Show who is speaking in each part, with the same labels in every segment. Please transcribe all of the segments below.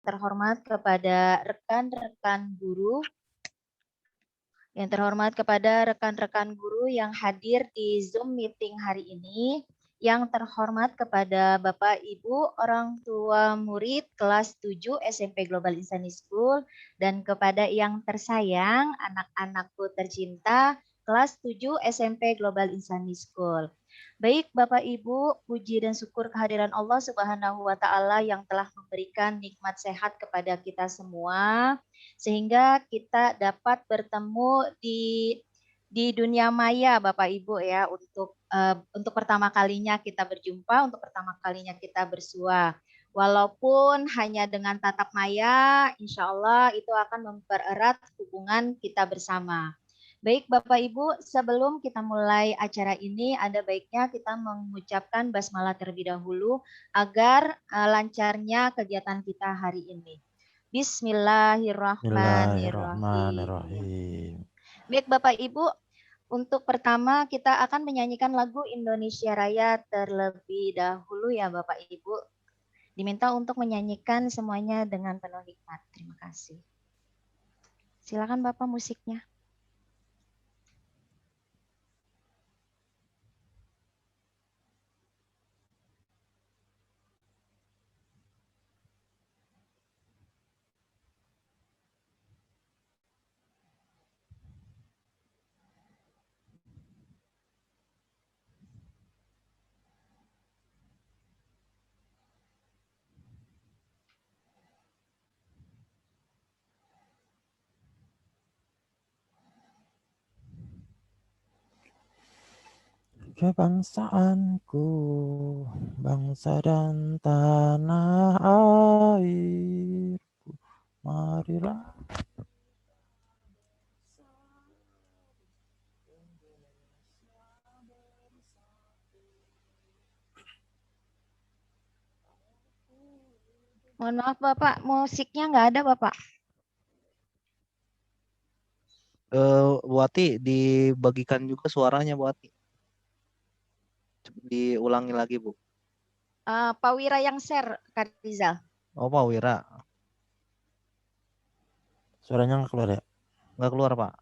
Speaker 1: terhormat kepada rekan-rekan guru, yang terhormat kepada rekan-rekan guru yang hadir di Zoom meeting hari ini, yang terhormat kepada Bapak Ibu orang tua murid kelas 7 SMP Global Insani School, dan kepada yang tersayang anak-anakku tercinta kelas 7 SMP Global Insani School. Baik Bapak Ibu, puji dan syukur kehadiran Allah Subhanahu wa taala yang telah memberikan nikmat sehat kepada kita semua, sehingga kita dapat bertemu di dunia maya Bapak Ibu ya, untuk pertama kalinya kita berjumpa, untuk pertama kalinya kita bersua. Walaupun hanya dengan tatap maya, insya Allah itu akan mempererat hubungan kita bersama. Baik Bapak Ibu, sebelum kita mulai acara ini, ada baiknya kita mengucapkan basmalah terlebih dahulu agar lancarnya kegiatan kita hari ini. Bismillahirrahmanirrahim. Baik Bapak Ibu, untuk pertama kita akan menyanyikan lagu Indonesia Raya terlebih dahulu ya Bapak Ibu. Diminta untuk menyanyikan semuanya dengan penuh hikmat. Terima kasih. Silakan Bapak musiknya.
Speaker 2: Kebangsaanku, bangsa dan tanah airku, marilah.
Speaker 1: Mohon maaf Bapak, musiknya nggak ada Bapak.
Speaker 3: Bu Ati, dibagikan juga suaranya Bu Ati. Diulangi lagi Bu.
Speaker 1: Pak Wira yang share, Kak Rizal.
Speaker 3: Oh Pak Wira.
Speaker 2: Suaranya nggak keluar ya?
Speaker 3: Nggak keluar Pak.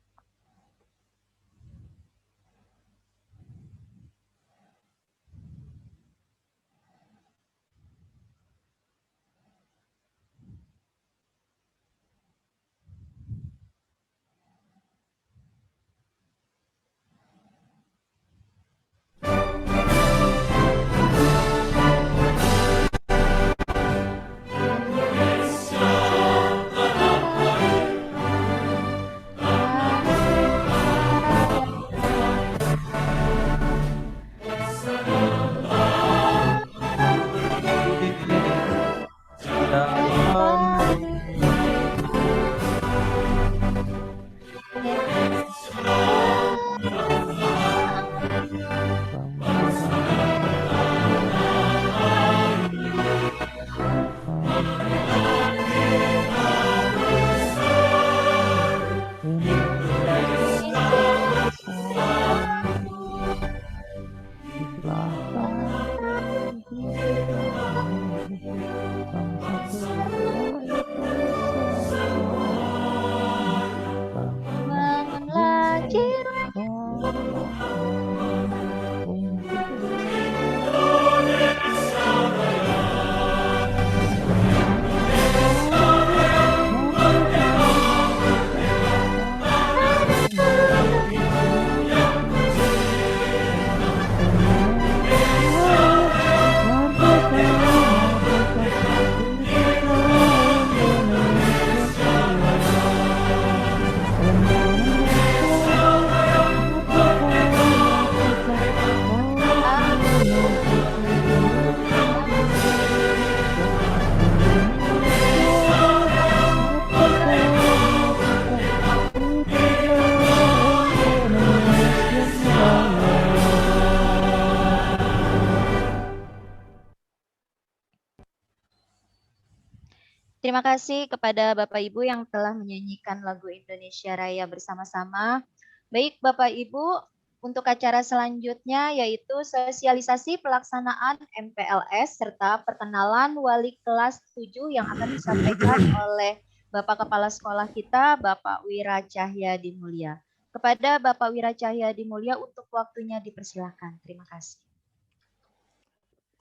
Speaker 1: Terima kasih kepada Bapak Ibu yang telah menyanyikan lagu Indonesia Raya bersama-sama. Baik Bapak Ibu, untuk acara selanjutnya yaitu sosialisasi pelaksanaan MPLS serta perkenalan wali kelas 7 yang akan disampaikan oleh Bapak Kepala Sekolah kita, Bapak Wira Cahyadi Mulya. Kepada Bapak Wira Cahyadi Mulya untuk waktunya dipersilakan. Terima kasih.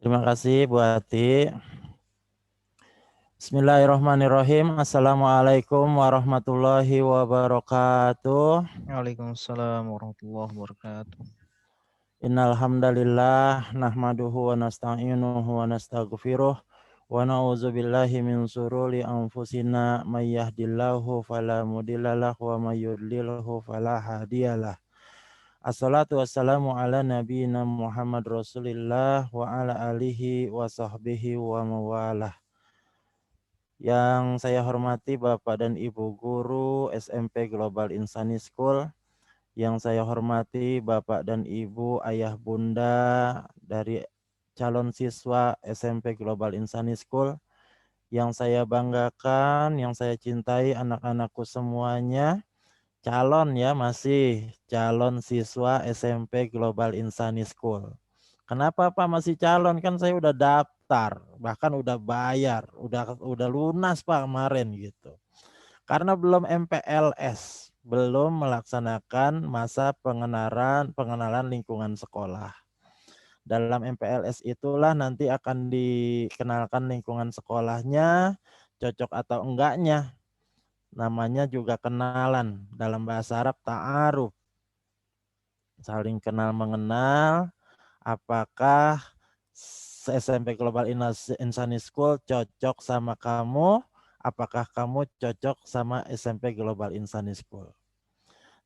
Speaker 2: Terima kasih Bu Ati. Bismillahirrahmanirrahim. Assalamualaikum warahmatullahi wabarakatuh.
Speaker 3: Waalaikumsalam warahmatullahi wabarakatuh.
Speaker 2: Innal hamdalillah nahmaduhu wa nasta'inuhu wa nastaghfiruh wa na'udzu billahi min sururi anfusina may yahdihillahu fala mudhillalah wa may yudlilhu fala hadiyalah. Assalatu wassalamu ala nabiyyina Muhammad Rasulillah wa ala alihi wa sahbihi wa mawalah. Yang saya hormati Bapak dan Ibu guru SMP Global Insani School, yang saya hormati Bapak dan Ibu, ayah bunda dari calon siswa SMP Global Insani School, yang saya banggakan, yang saya cintai anak-anakku semuanya, calon ya, masih calon siswa SMP Global Insani School. Kenapa Pak masih calon? Kan saya udah daftar, bahkan udah bayar, udah lunas Pak kemarin gitu. Karena belum MPLS, belum melaksanakan masa pengenalan lingkungan sekolah. Dalam MPLS itulah nanti akan dikenalkan lingkungan sekolahnya, cocok atau enggaknya. Namanya juga kenalan, dalam bahasa Arab ta'aruf. Saling kenal mengenal, apakah SMP Global Insani School cocok sama kamu, apakah kamu cocok sama SMP Global Insani School.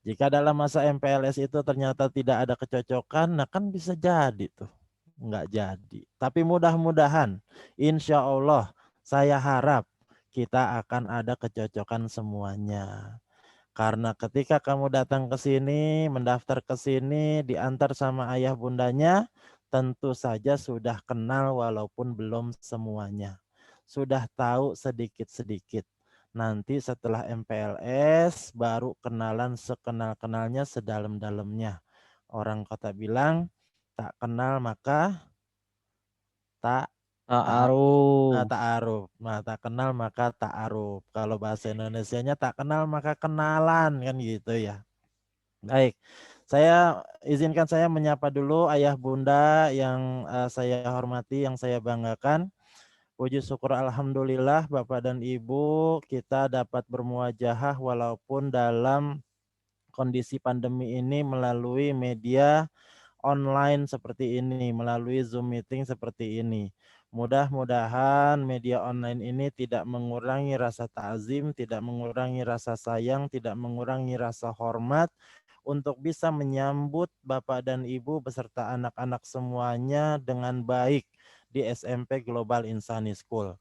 Speaker 2: Jika dalam masa MPLS itu ternyata tidak ada kecocokan, nah kan bisa jadi tuh, nggak jadi. Tapi mudah-mudahan, insya Allah, saya harap kita akan ada kecocokan semuanya. Karena ketika kamu datang ke sini, mendaftar ke sini, diantar sama ayah bundanya, tentu saja sudah kenal walaupun belum semuanya. Sudah tahu sedikit-sedikit. Nanti setelah MPLS baru kenalan sekenal-kenalnya sedalam-dalamnya. Orang kota bilang, tak kenal maka tak
Speaker 3: Ta'aruf.
Speaker 2: ta'aruf. Nah, tak kenal maka ta'aruf. Kalau bahasa Indonesianya tak kenal maka kenalan, kan gitu ya. Baik, saya izinkan saya menyapa dulu ayah bunda yang saya hormati, yang saya banggakan. Puji syukur alhamdulillah Bapak dan Ibu kita dapat bermuajahah walaupun dalam kondisi pandemi ini melalui media online seperti ini, melalui Zoom meeting seperti ini. Mudah-mudahan media online ini tidak mengurangi rasa ta'zim, tidak mengurangi rasa sayang, tidak mengurangi rasa hormat untuk bisa menyambut Bapak dan Ibu beserta anak-anak semuanya dengan baik di SMP Global Insani School.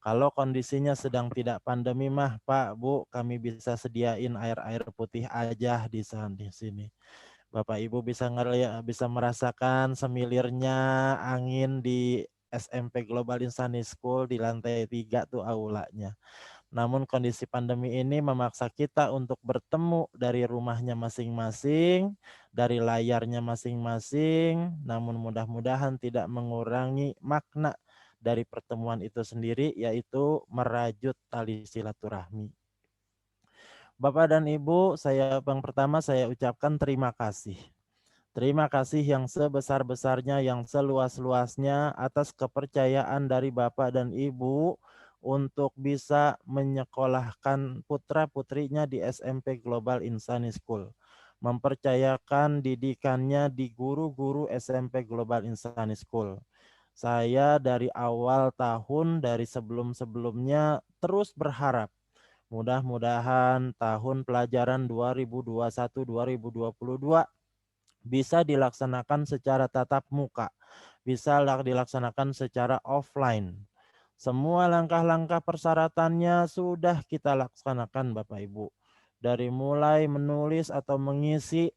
Speaker 2: Kalau kondisinya sedang tidak pandemi mah Pak, Bu, kami bisa sediain air-air putih aja di sini. Bapak Ibu bisa merasakan semilirnya angin di SMP Global Insani School di lantai 3 tuh aulanya. Namun kondisi pandemi ini memaksa kita untuk bertemu dari rumahnya masing-masing, dari layarnya masing-masing, namun mudah-mudahan tidak mengurangi makna dari pertemuan itu sendiri, yaitu merajut tali silaturahmi. Bapak dan Ibu, yang pertama saya ucapkan terima kasih. Terima kasih yang sebesar-besarnya, yang seluas-luasnya atas kepercayaan dari Bapak dan Ibu untuk bisa menyekolahkan putra-putrinya di SMP Global Insani School. Mempercayakan didikannya di guru-guru SMP Global Insani School. Saya dari awal tahun, dari sebelum-sebelumnya terus berharap mudah-mudahan tahun pelajaran 2021-2022 bisa dilaksanakan secara tatap muka, bisa dilaksanakan secara offline. Semua langkah-langkah persyaratannya sudah kita laksanakan Bapak Ibu. Dari mulai menulis atau mengisi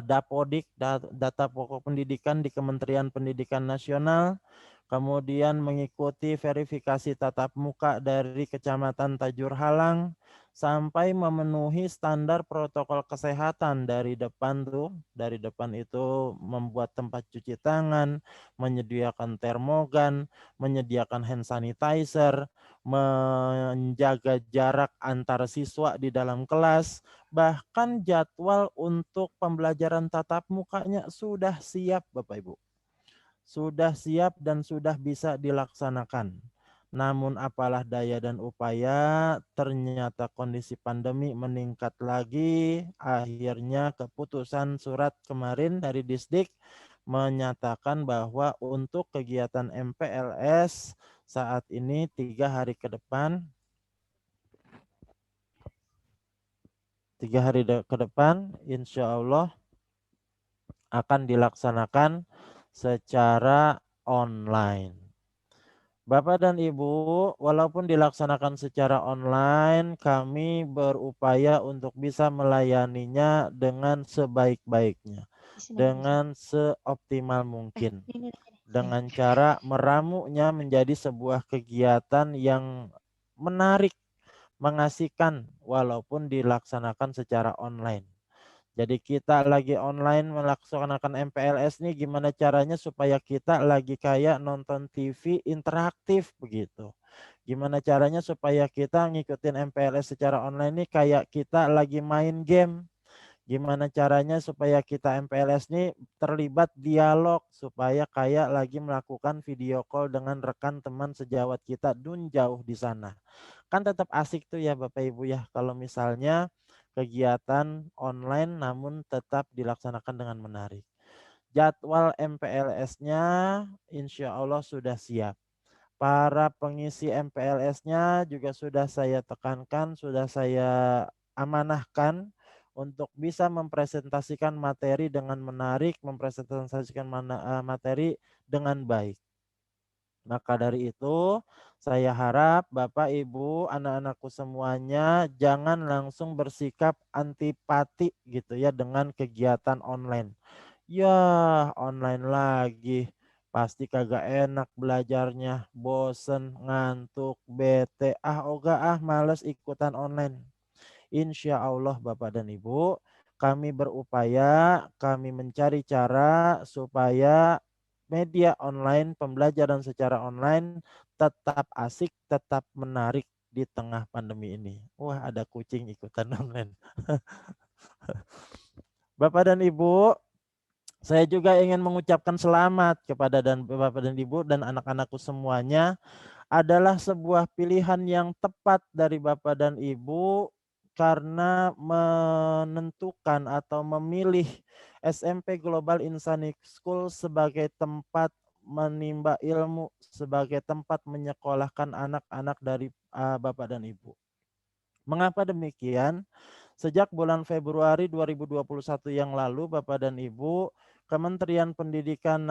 Speaker 2: Dapodik, data pokok pendidikan di Kementerian Pendidikan Nasional, kemudian mengikuti verifikasi tatap muka dari Kecamatan Tajur Halang, sampai memenuhi standar protokol kesehatan. Dari depan itu membuat tempat cuci tangan, menyediakan termogan, menyediakan hand sanitizer, menjaga jarak antar siswa di dalam kelas, bahkan jadwal untuk pembelajaran tatap mukanya sudah siap Bapak Ibu. Sudah siap dan sudah bisa dilaksanakan. Namun apalah daya dan upaya, ternyata kondisi pandemi meningkat lagi. Akhirnya keputusan surat kemarin dari Disdik menyatakan bahwa untuk kegiatan MPLS saat ini 3 hari ke depan, insya Allah akan dilaksanakan secara online. Bapak dan Ibu, walaupun dilaksanakan secara online, kami berupaya untuk bisa melayaninya dengan sebaik-baiknya, dengan seoptimal mungkin, dengan cara meramunya menjadi sebuah kegiatan yang menarik, mengasihkan, walaupun dilaksanakan secara online. Jadi kita lagi online melaksanakan MPLS nih, gimana caranya supaya kita lagi kayak nonton TV interaktif begitu. Gimana caranya supaya kita ngikutin MPLS secara online nih kayak kita lagi main game. Gimana caranya supaya kita MPLS nih terlibat dialog supaya kayak lagi melakukan video call dengan rekan teman sejawat kita dun jauh di sana. Kan tetap asik tuh ya Bapak Ibu ya kalau misalnya kegiatan online namun tetap dilaksanakan dengan menarik. Jadwal MPLS-nya insya Allah sudah siap. Para pengisi MPLS-nya juga sudah saya tekankan, sudah saya amanahkan untuk bisa mempresentasikan materi dengan menarik, mempresentasikan materi dengan baik. Maka dari itu, saya harap Bapak, Ibu, anak-anakku semuanya jangan langsung bersikap antipati gitu ya dengan kegiatan online. Ya, online lagi. Pasti kagak enak belajarnya, bosen, ngantuk, bete, males ikutan online. Insya Allah Bapak dan Ibu, kami berupaya, kami mencari cara supaya media online, pembelajaran secara online tetap asik, tetap menarik di tengah pandemi ini. Wah, ada kucing ikutan online. Bapak dan Ibu, saya juga ingin mengucapkan selamat kepada Bapak dan Ibu dan anak-anakku semuanya. Adalah sebuah pilihan yang tepat dari Bapak dan Ibu karena menentukan atau memilih SMP Global Insani School sebagai tempat menimba ilmu, sebagai tempat menyekolahkan anak-anak dari Bapak dan Ibu. Mengapa demikian? Sejak bulan Februari 2021 yang lalu, Bapak dan Ibu, Kementerian Pendidikan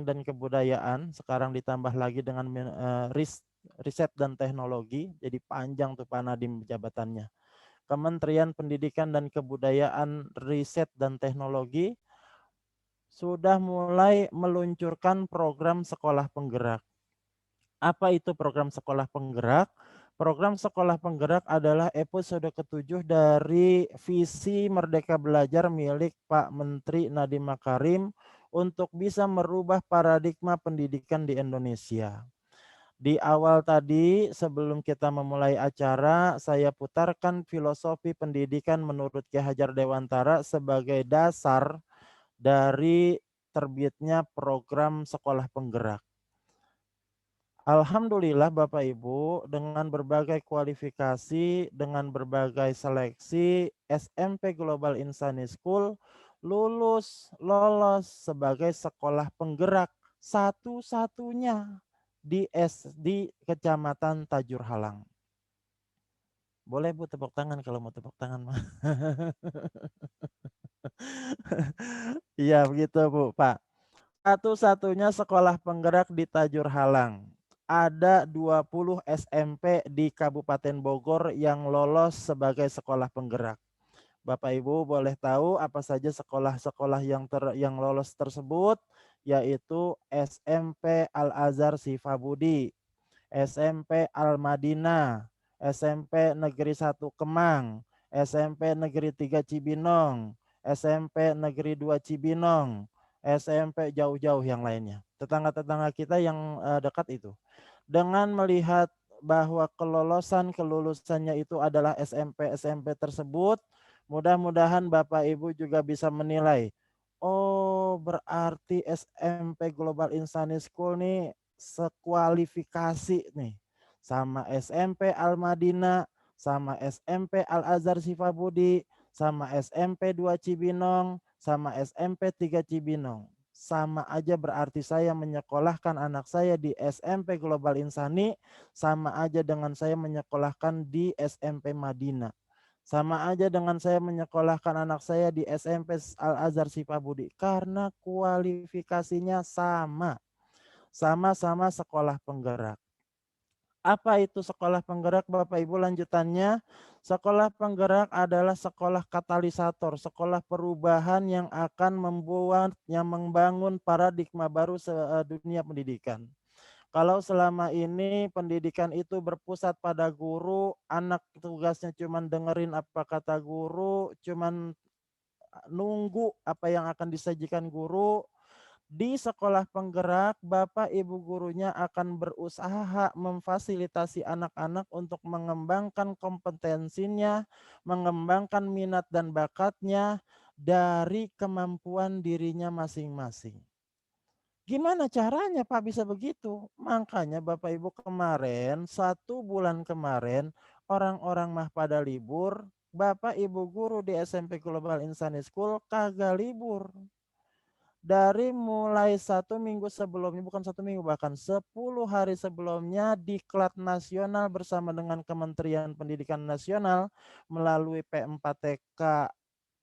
Speaker 2: dan Kebudayaan, sekarang ditambah lagi dengan riset dan teknologi, jadi panjang tuh Pak Nadiem jabatannya. Kementerian Pendidikan dan Kebudayaan, Riset dan Teknologi sudah mulai meluncurkan program sekolah penggerak. Apa itu program sekolah penggerak? Program sekolah penggerak adalah episode ke-7 dari visi Merdeka Belajar milik Pak Menteri Nadiem Makarim untuk bisa merubah paradigma pendidikan di Indonesia. Di awal tadi, sebelum kita memulai acara, saya putarkan filosofi pendidikan menurut Ki Hajar Dewantara sebagai dasar dari terbitnya program sekolah penggerak. Alhamdulillah Bapak Ibu, dengan berbagai kualifikasi, dengan berbagai seleksi, SMP Global Insani School lolos sebagai sekolah penggerak satu-satunya di Kecamatan Tajur Halang. Boleh Bu tepuk tangan kalau mau tepuk tangan mah. Iya begitu Bu, Pak. Satu-satunya sekolah penggerak di Tajur Halang. Ada 20 SMP di Kabupaten Bogor yang lolos sebagai sekolah penggerak. Bapak Ibu boleh tahu apa saja sekolah-sekolah yang lolos tersebut, yaitu SMP Al Azhar Sifabudi, SMP Al Madinah, SMP Negeri 1 Kemang, SMP Negeri 3 Cibinong, SMP Negeri 2 Cibinong, SMP jauh-jauh yang lainnya. Tetangga-tetangga kita yang dekat itu. Dengan melihat bahwa kelulusannya itu adalah SMP tersebut, mudah-mudahan Bapak Ibu juga bisa menilai, oh berarti SMP Global Insani School nih sekualifikasi nih sama SMP Al Madinah, sama SMP Al Azhar Sifabudi, sama SMP 2 Cibinong, sama SMP 3 Cibinong. Sama aja berarti saya menyekolahkan anak saya di SMP Global Insani, sama aja dengan saya menyekolahkan di SMP Madinah. Sama aja dengan saya menyekolahkan anak saya di SMP Al Azhar Sifabudi karena kualifikasinya sama. Sama-sama sekolah penggerak. Apa itu sekolah penggerak Bapak Ibu lanjutannya? Sekolah penggerak adalah sekolah katalisator, sekolah perubahan yang akan membangun paradigma baru dunia pendidikan. Kalau selama ini pendidikan itu berpusat pada guru, anak tugasnya cuman dengerin apa kata guru, cuman nunggu apa yang akan disajikan guru. Di sekolah penggerak, Bapak Ibu gurunya akan berusaha memfasilitasi anak-anak untuk mengembangkan kompetensinya, mengembangkan minat dan bakatnya dari kemampuan dirinya masing-masing. Gimana caranya Pak bisa begitu? Makanya Bapak Ibu kemarin, 1 bulan kemarin, orang-orang mah pada libur, Bapak Ibu guru di SMP Global Insani School kagak libur. Dari mulai 1 minggu sebelumnya, bukan 1 minggu, bahkan 10 hari sebelumnya, Diklat Nasional bersama dengan Kementerian Pendidikan Nasional melalui P4TK,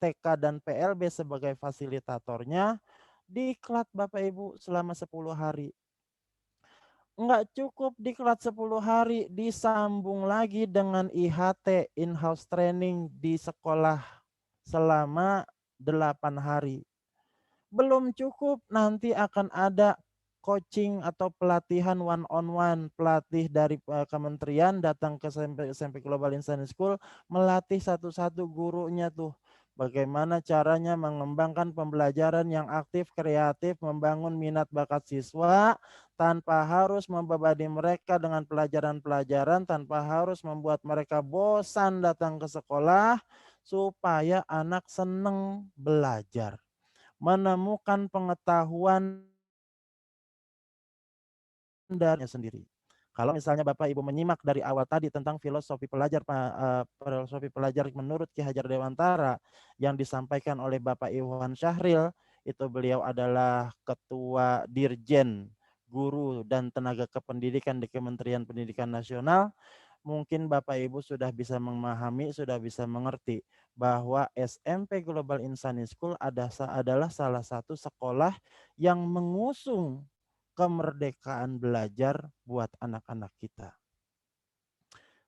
Speaker 2: TK dan PLB sebagai fasilitatornya, diklat Bapak Ibu selama 10 hari. Enggak cukup diklat 10 hari, disambung lagi dengan IHT, in-house training di sekolah selama 8 hari. Belum cukup, nanti akan ada coaching atau pelatihan one on one, pelatih dari kementerian datang ke SMP Global Insani School, melatih satu-satu gurunya tuh bagaimana caranya mengembangkan pembelajaran yang aktif, kreatif, membangun minat bakat siswa tanpa harus membebani mereka dengan pelajaran-pelajaran, tanpa harus membuat mereka bosan datang ke sekolah, supaya anak senang belajar, menemukan pengetahuan darinya sendiri. Kalau misalnya Bapak Ibu menyimak dari awal tadi tentang filosofi pelajar menurut Ki Hajar Dewantara yang disampaikan oleh Bapak Iwan Syahril, itu beliau adalah Ketua Dirjen Guru dan Tenaga Kependidikan di Kementerian Pendidikan Nasional. Mungkin Bapak Ibu sudah bisa memahami, sudah bisa mengerti bahwa SMP Global Insani School adalah salah satu sekolah yang mengusung kemerdekaan belajar buat anak-anak kita.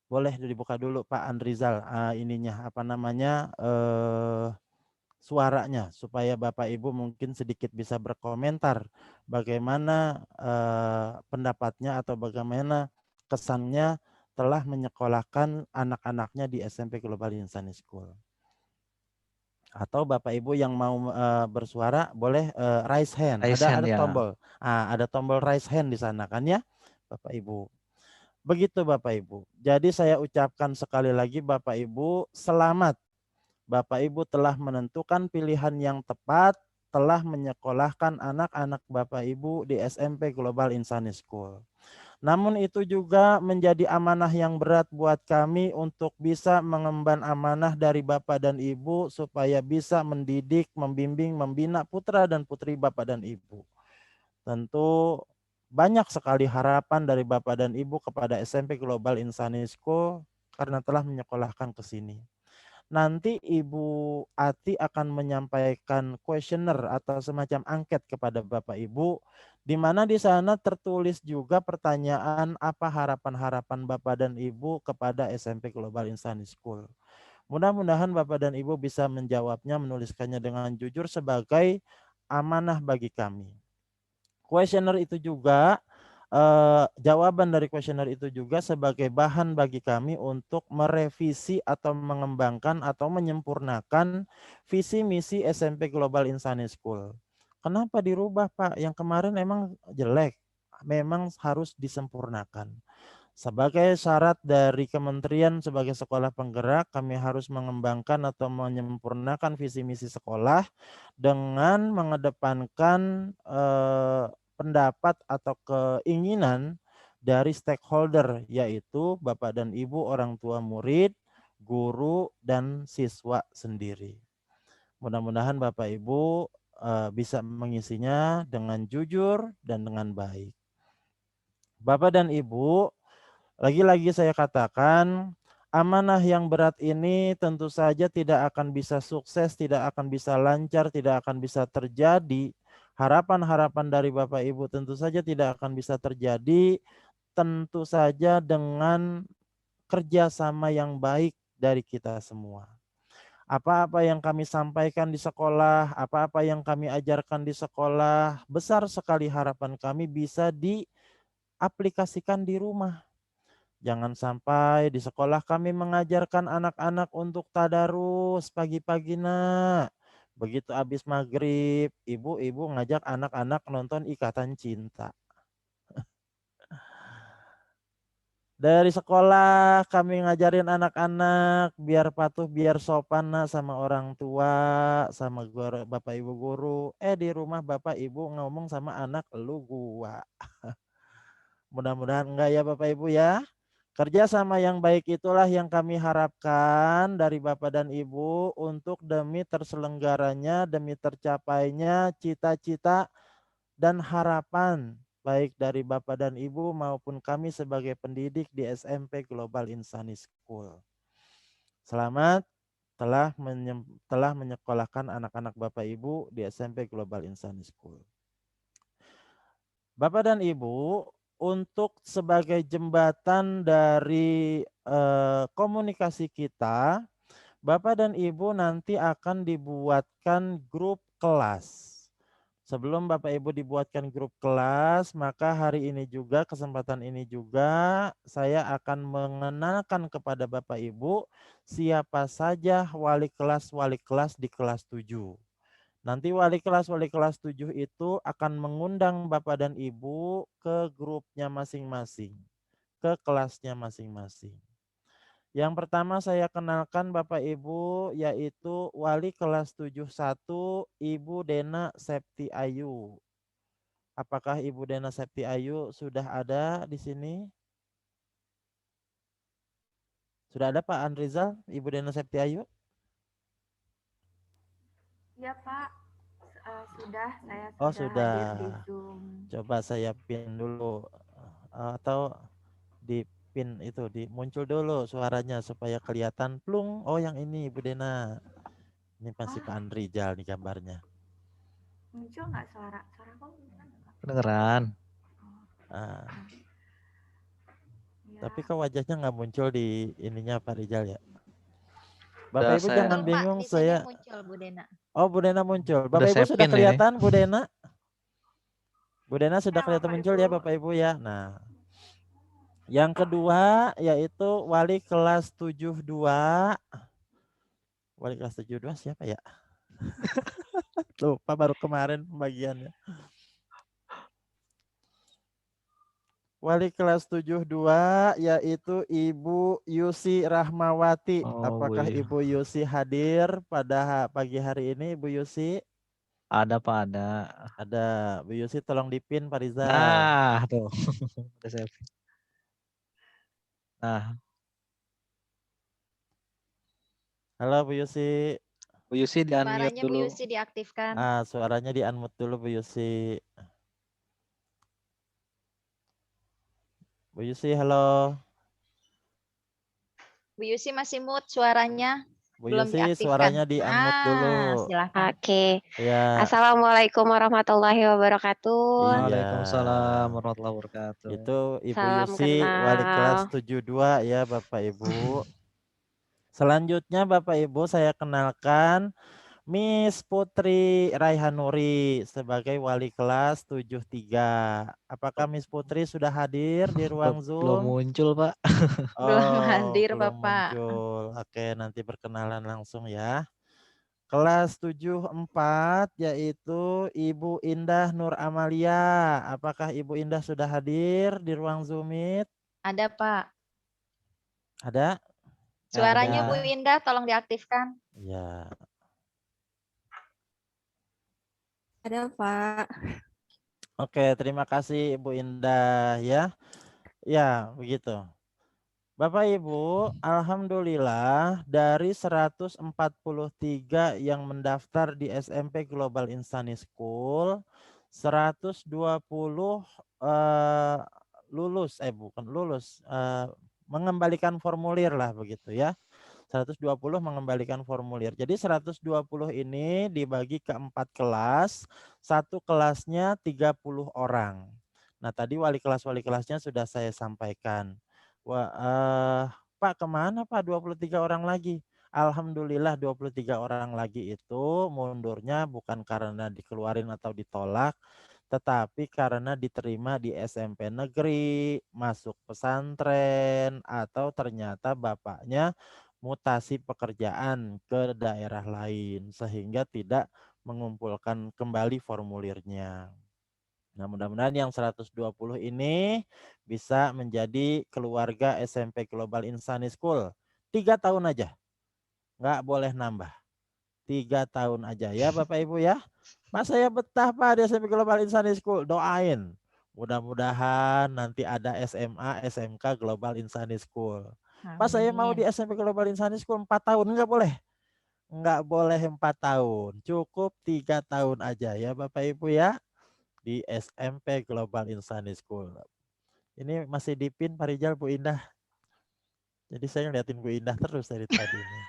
Speaker 2: Boleh dibuka dulu Pak Andrizal ininya apa namanya suaranya supaya Bapak Ibu mungkin sedikit bisa berkomentar bagaimana pendapatnya atau bagaimana kesannya telah menyekolahkan anak-anaknya di SMP Global Insani School. Atau Bapak Ibu yang mau bersuara boleh raise hand. Ada
Speaker 3: ya.
Speaker 2: tombol. Ada tombol raise hand di sana kan ya, Bapak Ibu. Begitu Bapak Ibu. Jadi saya ucapkan sekali lagi Bapak Ibu, selamat. Bapak Ibu telah menentukan pilihan yang tepat, telah menyekolahkan anak-anak Bapak Ibu di SMP Global Insani School. Namun itu juga menjadi amanah yang berat buat kami untuk bisa mengemban amanah dari Bapak dan Ibu supaya bisa mendidik, membimbing, membina putra dan putri Bapak dan Ibu. Tentu banyak sekali harapan dari Bapak dan Ibu kepada SMP Global Insani School karena telah menyekolahkan ke sini. Nanti Ibu Ati akan menyampaikan kuesioner atau semacam angket kepada Bapak Ibu, di mana di sana tertulis juga pertanyaan apa harapan-harapan Bapak dan Ibu kepada SMP Global Insani School. Mudah-mudahan Bapak dan Ibu bisa menjawabnya, menuliskannya dengan jujur sebagai amanah bagi kami. Kuesioner itu juga jawaban dari kuesioner itu juga sebagai bahan bagi kami untuk merevisi atau mengembangkan atau menyempurnakan visi misi SMP Global Insani School. Kenapa dirubah, Pak? Yang kemarin emang jelek, memang harus disempurnakan. Sebagai syarat dari kementerian sebagai sekolah penggerak, kami harus mengembangkan atau menyempurnakan visi misi sekolah dengan mengedepankan pendapat atau keinginan dari stakeholder, yaitu Bapak dan Ibu orang tua murid, guru, dan siswa sendiri. Mudah-mudahan Bapak Ibu bisa mengisinya dengan jujur dan dengan baik. Bapak dan Ibu, lagi-lagi saya katakan, amanah yang berat ini tentu saja tidak akan bisa sukses, tidak akan bisa lancar, tidak akan bisa terjadi. Harapan-harapan dari Bapak Ibu tentu saja tidak akan bisa terjadi, tentu saja dengan kerjasama yang baik dari kita semua. Apa-apa yang kami sampaikan di sekolah, apa-apa yang kami ajarkan di sekolah, besar sekali harapan kami bisa diaplikasikan di rumah. Jangan sampai di sekolah kami mengajarkan anak-anak untuk tadarus pagi-pagi, nak. Begitu habis maghrib, ibu-ibu ngajak anak-anak nonton Ikatan Cinta. Dari sekolah kami ngajarin anak-anak biar patuh, biar sopan sama orang tua, sama guru, bapak ibu guru. Di rumah bapak ibu ngomong sama anak, lu gua. Mudah-mudahan enggak ya bapak ibu ya. Kerjasama yang baik itulah yang kami harapkan dari bapak dan ibu untuk demi terselenggaranya, demi tercapainya cita-cita dan harapan baik dari Bapak dan Ibu maupun kami sebagai pendidik di SMP Global Insani School. Selamat telah menyekolahkan anak-anak Bapak Ibu di SMP Global Insani School. Bapak dan Ibu, untuk sebagai jembatan dari komunikasi kita, Bapak dan Ibu nanti akan dibuatkan grup kelas. Sebelum Bapak Ibu dibuatkan grup kelas, maka hari ini juga, kesempatan ini juga, saya akan mengenalkan kepada Bapak Ibu siapa saja wali kelas di kelas 7. Nanti wali kelas 7 itu akan mengundang Bapak dan Ibu ke grupnya masing-masing, ke kelasnya masing-masing. Yang pertama saya kenalkan Bapak Ibu yaitu wali kelas 71 Ibu Dena Septi Ayu. Apakah Ibu Dena Septi Ayu sudah ada di sini? Sudah ada Pak Andrizal, Ibu Dena Septi Ayu?
Speaker 4: Ya Pak, sudah, saya
Speaker 2: Oh
Speaker 4: sudah hadir di
Speaker 2: sudah.
Speaker 4: Zoom.
Speaker 2: Coba saya pin dulu atau di pin itu muncul dulu suaranya supaya kelihatan plung. Oh yang ini Ibu Dena. Ini pasti Pak Andrizal di gambarnya.
Speaker 4: Muncul nggak suara kok?
Speaker 3: Kedengeran.
Speaker 2: Ah.
Speaker 4: Ya.
Speaker 2: Tapi kok wajahnya nggak muncul di ininya Pak Rizal ya? Bapak
Speaker 3: Udah
Speaker 2: Ibu
Speaker 3: saya-
Speaker 2: jangan
Speaker 1: Muncul, Pak,
Speaker 2: bingung
Speaker 1: di sini
Speaker 2: saya.
Speaker 1: muncul Bu Dena.
Speaker 2: Oh Bu Dena muncul. Bapak
Speaker 3: Udah
Speaker 2: Ibu
Speaker 3: saya
Speaker 2: sudah
Speaker 3: pin ini.
Speaker 2: kelihatan Bu Dena? Bu Dena sudah
Speaker 4: Ya,
Speaker 2: kelihatan
Speaker 4: Bapak
Speaker 2: muncul
Speaker 4: Ibu.
Speaker 2: ya Bapak Ibu ya. Nah, yang kedua yaitu wali kelas 72. Wali kelas 72 siapa ya? Lupa baru kemarin pembagiannya. Wali kelas 72 yaitu Ibu Yusi Rahmawati.
Speaker 3: Oh,
Speaker 2: Apakah
Speaker 3: Bu.
Speaker 2: Ibu Yusi hadir pada pagi hari ini Ibu Yusi?
Speaker 3: Ada Pak, ada.
Speaker 2: Ada. Bu Yusi tolong dipin Pak Rizal.
Speaker 3: Nah, tuh. Udah saya pin. Nah,
Speaker 2: Halo Bu Yusi.
Speaker 3: Bu Yusi di-unmute
Speaker 1: Suaranya Bu
Speaker 3: dulu.
Speaker 1: Yusi diaktifkan.
Speaker 2: Suaranya di-unmute dulu Bu Yusi. Bu Yusi, halo.
Speaker 1: Bu Yusi masih mute suaranya.
Speaker 2: Bu
Speaker 1: Belum
Speaker 2: Yusi,
Speaker 1: diaktifkan.
Speaker 2: suaranya di-unmute dulu.
Speaker 1: Silakan.
Speaker 5: Oke.
Speaker 2: Ya.
Speaker 5: Assalamualaikum warahmatullahi wabarakatuh.
Speaker 2: Iya.
Speaker 3: Waalaikumsalam warahmatullahi wabarakatuh.
Speaker 2: Itu Ibu
Speaker 5: Salam
Speaker 2: Yusi, wali kelas
Speaker 5: kenal.
Speaker 2: 72 ya Bapak Ibu. Selanjutnya Bapak Ibu saya kenalkan Miss Putri Raihanuri sebagai wali kelas 73. Apakah Miss Putri sudah hadir di ruang
Speaker 3: Belum
Speaker 2: Zoom?
Speaker 3: muncul, Pak.
Speaker 1: Belum
Speaker 2: Oh,
Speaker 1: hadir,
Speaker 2: belum
Speaker 1: Bapak.
Speaker 2: muncul. Oke, nanti perkenalan langsung ya. Kelas 74 yaitu Ibu Indah Nur Amalia. Apakah Ibu Indah sudah hadir di ruang Zoom Meet?
Speaker 1: Ada, Pak.
Speaker 2: Ada?
Speaker 1: Suaranya Bu
Speaker 2: Ada.
Speaker 1: Indah tolong diaktifkan.
Speaker 2: Ya.
Speaker 6: Ada, Pak.
Speaker 2: Oke, terima kasih Ibu Indah ya. Ya, begitu. Bapak Ibu, alhamdulillah dari 143 yang mendaftar di SMP Global Insani School, 120 lulus, bukan lulus, mengembalikan formulir lah begitu ya. 120 mengembalikan formulir. Jadi 120 ini dibagi ke 4 kelas, satu kelasnya 30 orang. Nah tadi wali kelasnya sudah saya sampaikan. Wah, Pak kemana Pak 23 orang lagi? Alhamdulillah 23 orang lagi itu mundurnya bukan karena dikeluarin atau ditolak, tetapi karena diterima di SMP negeri, masuk pesantren, atau ternyata bapaknya mutasi pekerjaan ke daerah lain sehingga tidak mengumpulkan kembali formulirnya. Nah, mudah-mudahan yang 120 ini bisa menjadi keluarga SMP Global Insani School. 3 tahun aja, nggak boleh nambah. 3 tahun aja ya Bapak Ibu ya. Pak saya betah Pak di SMP Global Insani School. Doain. Mudah-mudahan nanti ada SMA, SMK Global Insani School. Pak saya mau di
Speaker 1: Amin.
Speaker 2: SMP Global Insani School 4 tahun. Enggak boleh. Enggak boleh 4 tahun. Cukup 3 tahun aja ya Bapak Ibu ya. Di SMP Global Insani School. Ini masih dipin Pak Rijal, Bu Indah. Jadi saya ngeliatin Bu Indah terus dari tadi nih.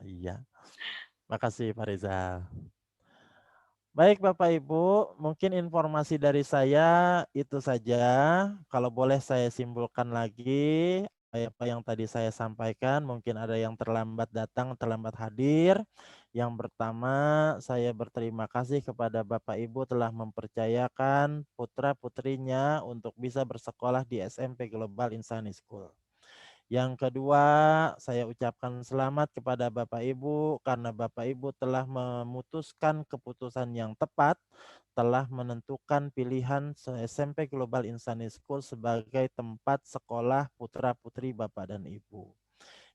Speaker 2: Iya. Makasih Pak Rizal. Baik Bapak Ibu, mungkin informasi dari saya itu saja. Kalau boleh saya simpulkan lagi apa yang tadi saya sampaikan, mungkin ada yang terlambat datang, terlambat hadir. Yang pertama, saya berterima kasih kepada Bapak Ibu telah mempercayakan putra-putrinya untuk bisa bersekolah di SMP Global Insani School. Yang kedua, saya ucapkan selamat kepada Bapak Ibu karena Bapak Ibu telah memutuskan keputusan yang tepat, telah menentukan pilihan SMP Global Insani School sebagai tempat sekolah putra-putri Bapak dan Ibu.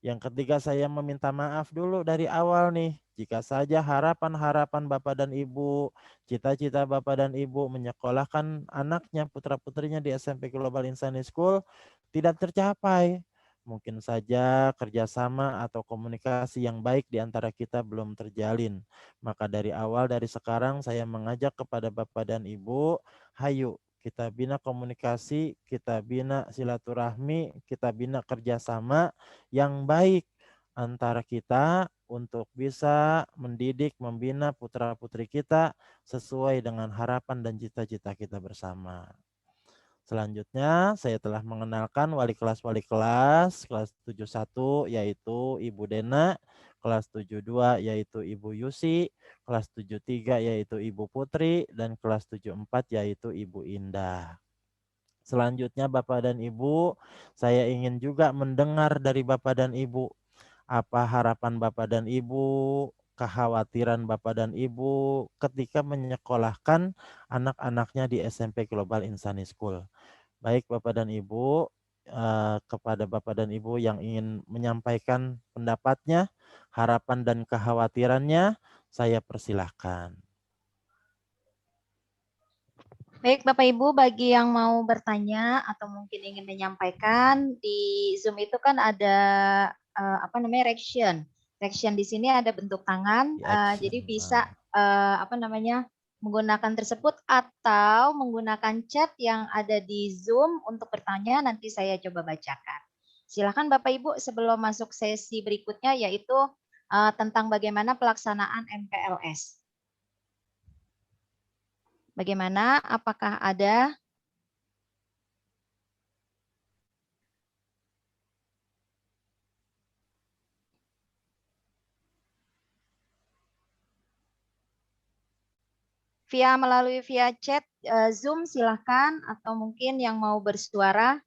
Speaker 2: Yang ketiga, saya meminta maaf dulu dari awal nih. Jika saja harapan-harapan Bapak dan Ibu, cita-cita Bapak dan Ibu menyekolahkan anaknya, putra-putrinya di SMP Global Insani School tidak tercapai. Mungkin saja kerjasama atau komunikasi yang baik di antara kita belum terjalin. Maka dari awal, dari sekarang saya mengajak kepada Bapak dan Ibu, hayu kita bina komunikasi, kita bina silaturahmi, kita bina kerjasama yang baik antara kita untuk bisa mendidik, membina putra-putri kita sesuai dengan harapan dan cita-cita kita bersama. Selanjutnya saya telah mengenalkan wali kelas kelas 71 yaitu Ibu Dena, kelas 72 yaitu Ibu Yusi, kelas 73 yaitu Ibu Putri, dan kelas 74 yaitu Ibu Indah. Selanjutnya Bapak dan Ibu, saya ingin juga mendengar dari Bapak dan Ibu. Apa harapan Bapak dan Ibu, kekhawatiran Bapak dan Ibu ketika menyekolahkan anak-anaknya di SMP Global Insani School. Baik Bapak dan Ibu, kepada Bapak dan Ibu yang ingin menyampaikan pendapatnya, harapan dan kekhawatirannya, saya persilahkan.
Speaker 1: Baik Bapak Ibu, bagi yang mau bertanya atau mungkin ingin menyampaikan di Zoom itu kan ada reaction. Reaction di sini ada bentuk tangan, jadi bisa menggunakan tersebut atau menggunakan chat yang ada di Zoom untuk bertanya, nanti saya coba bacakan. Silakan Bapak Ibu sebelum masuk sesi berikutnya yaitu tentang bagaimana pelaksanaan MPLS. Bagaimana? Apakah ada? melalui via chat Zoom silahkan, atau mungkin yang mau bersuara.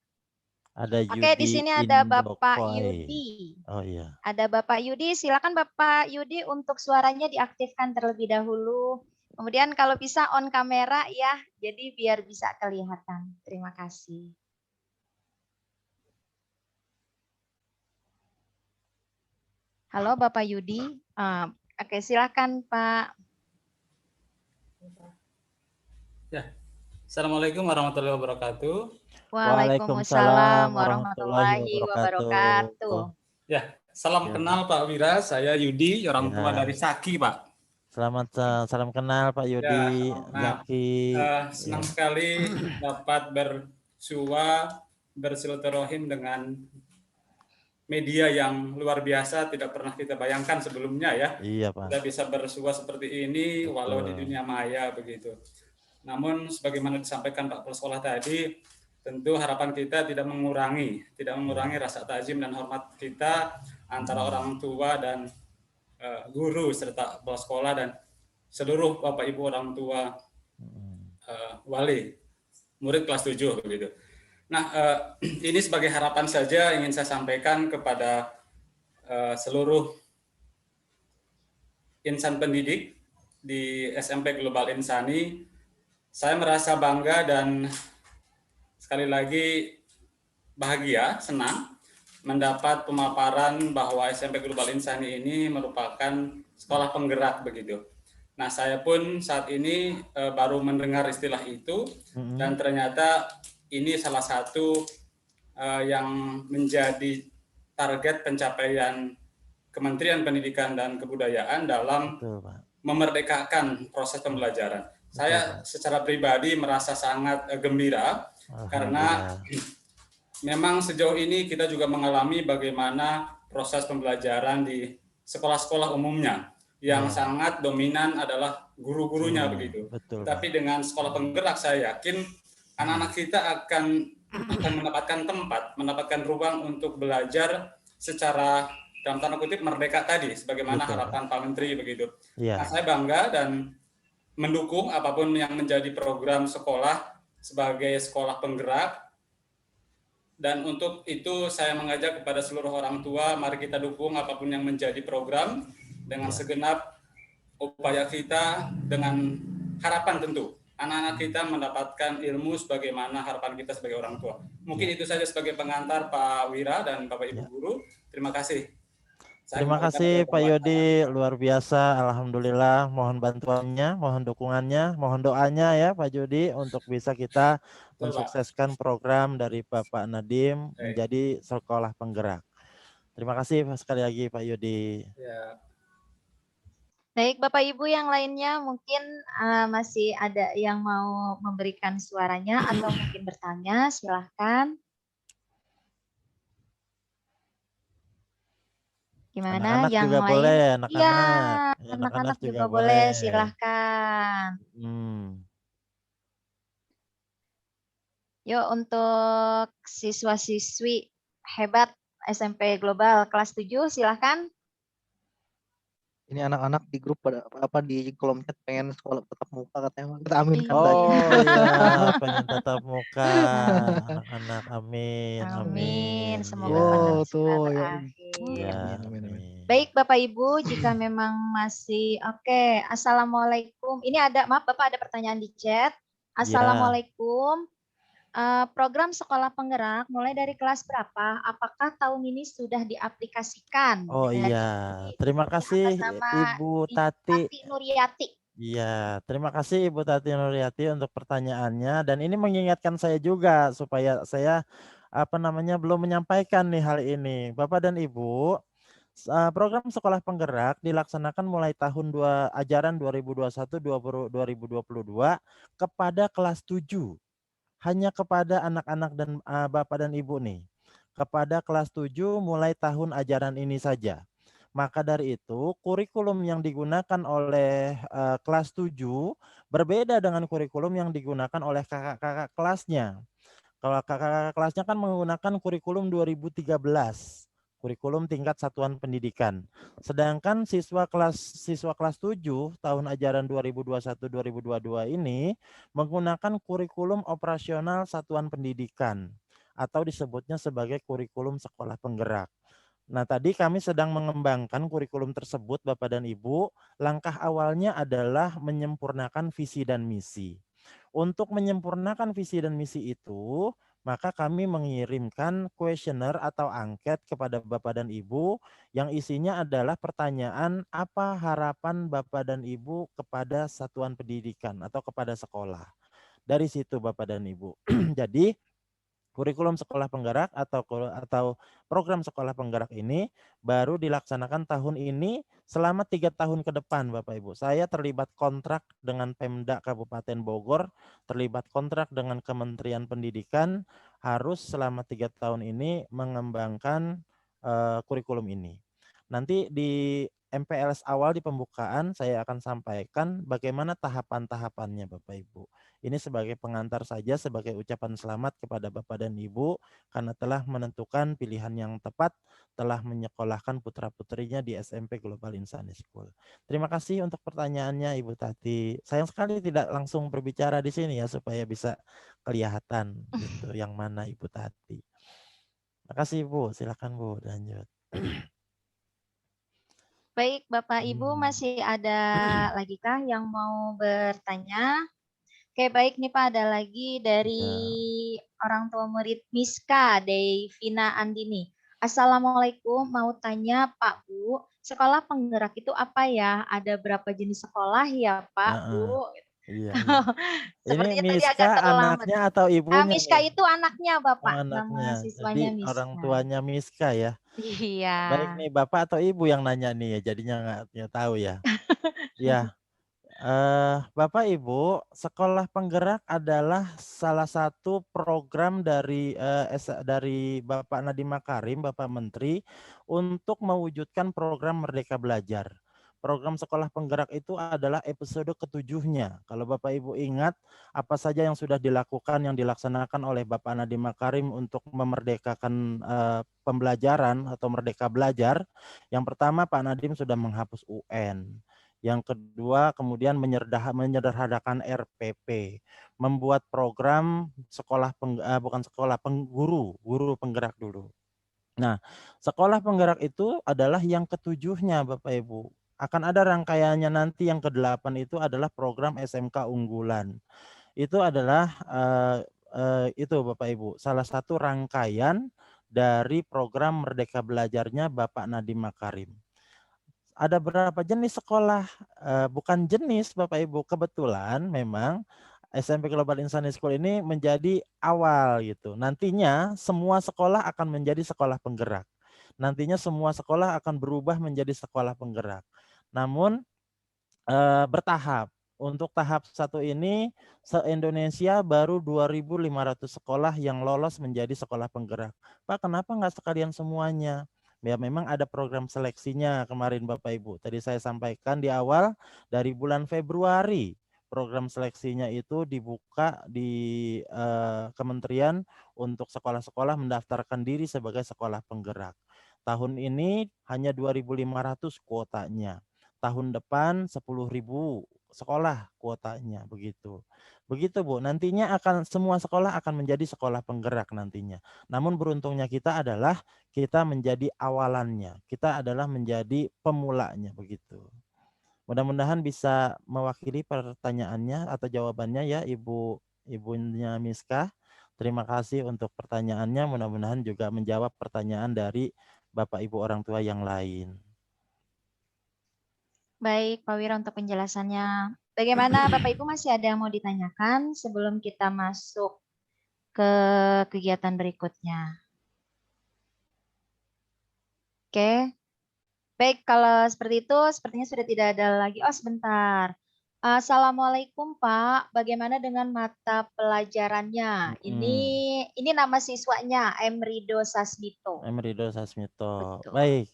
Speaker 2: Ada
Speaker 1: Oke, di
Speaker 2: Yudi
Speaker 1: sini ada Bapak
Speaker 2: Indokoy.
Speaker 1: Yudi.
Speaker 2: Oh iya.
Speaker 1: Ada Bapak Yudi, silakan Bapak Yudi untuk suaranya diaktifkan terlebih dahulu. Kemudian kalau bisa on kamera ya, jadi biar bisa kelihatan. Terima kasih. Halo Bapak Yudi. Oke, silakan Pak.
Speaker 7: Ya, Assalamualaikum warahmatullahi wabarakatuh.
Speaker 1: Waalaikumsalam warahmatullahi wabarakatuh.
Speaker 7: Ya, salam
Speaker 2: Ya.
Speaker 7: kenal Pak Wira, saya Yudi, orang tua
Speaker 2: Ya.
Speaker 7: dari Saki, Pak.
Speaker 2: Selamat salam kenal Pak Yudi.
Speaker 7: Nah,
Speaker 2: Zaki.
Speaker 7: senang sekali dapat bersua, bersilaturahim dengan media yang luar biasa, tidak pernah kita bayangkan sebelumnya ya.
Speaker 2: Iya Pak.
Speaker 7: Kita bisa bersua seperti ini walau di dunia maya begitu. Namun sebagaimana disampaikan Pak Kepala Sekolah tadi, tentu harapan kita tidak mengurangi rasa takzim dan hormat kita antara orang tua dan guru serta kepala sekolah dan seluruh Bapak Ibu orang tua wali murid kelas 7 begitu. Nah, ini sebagai harapan saja ingin saya sampaikan kepada seluruh insan pendidik di SMP Global Insani. Saya merasa bangga dan sekali lagi bahagia, senang mendapat pemaparan bahwa SMP Global Insani ini merupakan sekolah penggerak begitu. Nah, saya pun saat ini baru mendengar istilah itu dan ternyata ini salah satu yang menjadi target pencapaian Kementerian Pendidikan dan Kebudayaan dalam memerdekakan proses pembelajaran. Saya secara pribadi merasa sangat gembira karena memang sejauh ini kita juga mengalami bagaimana proses pembelajaran di sekolah-sekolah umumnya yang sangat dominan adalah guru-gurunya begitu. Tapi dengan sekolah penggerak saya yakin anak-anak kita akan mendapatkan tempat, mendapatkan ruang untuk belajar secara dalam tanda kutip merdeka tadi, sebagaimana harapan Pak Menteri begitu. Nah, saya bangga dan mendukung apapun yang menjadi program sekolah sebagai sekolah penggerak. Dan untuk itu saya mengajak kepada seluruh orang tua, mari kita dukung apapun yang menjadi program dengan segenap upaya kita dengan harapan tentu anak-anak kita mendapatkan ilmu sebagaimana harapan kita sebagai orang tua. Mungkin itu saja sebagai pengantar Pak Wira dan Bapak Ibu Guru. Terima kasih.
Speaker 2: Terima kasih Pak Yodi, luar biasa. Alhamdulillah, mohon bantuannya, mohon dukungannya, mohon doanya ya Pak Yodi untuk bisa kita mensukseskan program dari Bapak Nadiem menjadi sekolah penggerak. Terima kasih sekali lagi Pak Yodi.
Speaker 7: Ya.
Speaker 1: Baik, Bapak Ibu yang lainnya mungkin masih ada yang mau memberikan suaranya atau mungkin bertanya, silahkan. Gimana
Speaker 2: Anak-anak
Speaker 1: yang
Speaker 2: juga
Speaker 1: lain?
Speaker 2: boleh,
Speaker 1: Iya,
Speaker 2: anak-anak.
Speaker 1: anak-anak juga boleh, silahkan. Yuk untuk siswa-siswi hebat SMP Global kelas 7 silahkan.
Speaker 3: Ini anak-anak di grup pada apa di kolom chat pengen sekolah tatap muka katanya. Kita aminkan tadi.
Speaker 2: Oh iya, pengen tatap muka anak-anak. Amin.
Speaker 1: Amin. Semoga
Speaker 3: Oh, tuh
Speaker 1: segera
Speaker 3: ya.
Speaker 1: berakhir.
Speaker 3: Ya. Amin.
Speaker 1: Baik Bapak Ibu, jika memang masih oke. Assalamualaikum. Ini ada, maaf Bapak ada pertanyaan di chat. Assalamualaikum. Program sekolah penggerak mulai dari kelas berapa? Apakah tahun ini sudah diaplikasikan?
Speaker 2: Oh iya, terima kasih Ibu Tati
Speaker 1: Nuryati.
Speaker 2: Iya, terima kasih Ibu Tati Nuryati untuk pertanyaannya, dan ini mengingatkan saya juga supaya saya belum menyampaikan nih hal ini. Bapak dan Ibu, program sekolah penggerak dilaksanakan mulai tahun ajaran 2021-2022 kepada kelas 7. Hanya kepada anak-anak dan Bapak dan Ibu nih. Kepada kelas 7 mulai tahun ajaran ini saja. Maka dari itu kurikulum yang digunakan oleh kelas 7 berbeda dengan kurikulum yang digunakan oleh kakak-kakak kelasnya. Kalau kakak-kakak kelasnya kan menggunakan kurikulum 2013. kurikulum tingkat satuan pendidikan. Sedangkan siswa kelas 7 tahun ajaran 2021-2022 ini menggunakan kurikulum operasional satuan pendidikan atau disebutnya sebagai kurikulum sekolah penggerak. Nah, tadi kami sedang mengembangkan kurikulum tersebut, Bapak dan Ibu. Langkah awalnya adalah menyempurnakan visi dan misi. Untuk menyempurnakan visi dan misi itu, maka kami mengirimkan kuesioner atau angket kepada Bapak dan Ibu yang isinya adalah pertanyaan apa harapan Bapak dan Ibu kepada satuan pendidikan atau kepada sekolah. Dari situ Bapak dan Ibu. Jadi kurikulum sekolah penggerak atau program sekolah penggerak ini baru dilaksanakan tahun ini selama 3 tahun ke depan, Bapak Ibu. Saya terlibat kontrak dengan Pemda Kabupaten Bogor, terlibat kontrak dengan Kementerian Pendidikan, harus selama 3 tahun ini mengembangkan kurikulum ini. Nanti di MPLS awal di pembukaan saya akan sampaikan bagaimana tahapan-tahapannya, Bapak Ibu. Ini sebagai pengantar saja, sebagai ucapan selamat kepada Bapak dan Ibu karena telah menentukan pilihan yang tepat, telah menyekolahkan putra-putrinya di SMP Global Insani School. Terima kasih untuk pertanyaannya Ibu Tati. Sayang sekali tidak langsung berbicara di sini ya supaya bisa kelihatan gitu yang mana Ibu Tati. Terima kasih Bu, silakan Bu lanjut.
Speaker 1: Baik, Bapak Ibu masih ada lagi kah yang mau bertanya? Oke, baik nih Pak, ada lagi dari orang tua murid Miska, Devina Andini. Assalamualaikum, mau tanya Pak Bu, sekolah penggerak itu apa ya? Ada berapa jenis sekolah ya Pak Bu?
Speaker 2: Iya.
Speaker 1: Sepertinya
Speaker 2: Ini
Speaker 1: tadi agak
Speaker 2: Miska
Speaker 1: terlambat.
Speaker 2: anaknya atau ibunya?
Speaker 1: Miska
Speaker 2: nih?
Speaker 1: itu anaknya Bapak, nama
Speaker 2: Anaknya.
Speaker 1: siswanya
Speaker 2: Jadi
Speaker 1: Miska.
Speaker 2: orang tuanya Miska ya.
Speaker 1: Iya.
Speaker 2: Baik nih Bapak atau Ibu yang nanya nih ya, jadinya nggak tahu ya. Ya, Bapak Ibu, sekolah penggerak adalah salah satu program dari Bapak Nadiem Makarim, Bapak Menteri, untuk mewujudkan program Merdeka Belajar. Program sekolah penggerak itu adalah episode ketujuhnya. Kalau Bapak Ibu ingat apa saja yang sudah dilakukan, yang dilaksanakan oleh Bapak Nadiem Makarim untuk memerdekakan pembelajaran atau Merdeka Belajar. Yang pertama Pak Nadiem sudah menghapus UN. Yang kedua kemudian menyederhanakan RPP, membuat program guru penggerak dulu. Nah, sekolah penggerak itu adalah yang ketujuhnya Bapak Ibu. Akan ada rangkaiannya nanti yang ke-8 itu adalah program SMK unggulan. Itu adalah itu Bapak Ibu, salah satu rangkaian dari program Merdeka Belajarnya Bapak Nadiem Makarim. Ada berapa jenis sekolah? Bukan jenis Bapak Ibu, kebetulan memang SMP Global Insani School ini menjadi awal gitu. Nantinya semua sekolah akan menjadi sekolah penggerak. Nantinya semua sekolah akan berubah menjadi sekolah penggerak. Namun bertahap. Untuk tahap 1 ini se-Indonesia baru 2.500 sekolah yang lolos menjadi sekolah penggerak. Pak, kenapa nggak sekalian semuanya? Ya memang ada program seleksinya kemarin Bapak Ibu. Tadi saya sampaikan di awal dari bulan Februari program seleksinya itu dibuka di kementerian untuk sekolah-sekolah mendaftarkan diri sebagai sekolah penggerak. Tahun ini hanya 2.500 kuotanya. Tahun depan 10.000 sekolah kuotanya begitu. Begitu Bu, nantinya semua sekolah akan menjadi sekolah penggerak nantinya. Namun beruntungnya kita adalah kita menjadi awalannya. Kita adalah menjadi pemulanya begitu. Mudah-mudahan bisa mewakili pertanyaannya atau jawabannya ya ibunya Miska. Terima kasih untuk pertanyaannya. Mudah-mudahan juga menjawab pertanyaan dari Bapak Ibu orang tua yang lain.
Speaker 1: Baik, Pak Wira untuk penjelasannya. Bagaimana Bapak Ibu masih ada yang mau ditanyakan sebelum kita masuk ke kegiatan berikutnya? Oke. Baik, kalau seperti itu sepertinya sudah tidak ada lagi. Oh, sebentar. Assalamualaikum Pak, bagaimana dengan mata pelajarannya? Ini nama siswanya Emrido Sasmito.
Speaker 2: Emrido Sasmito.
Speaker 1: Betul.
Speaker 2: Baik.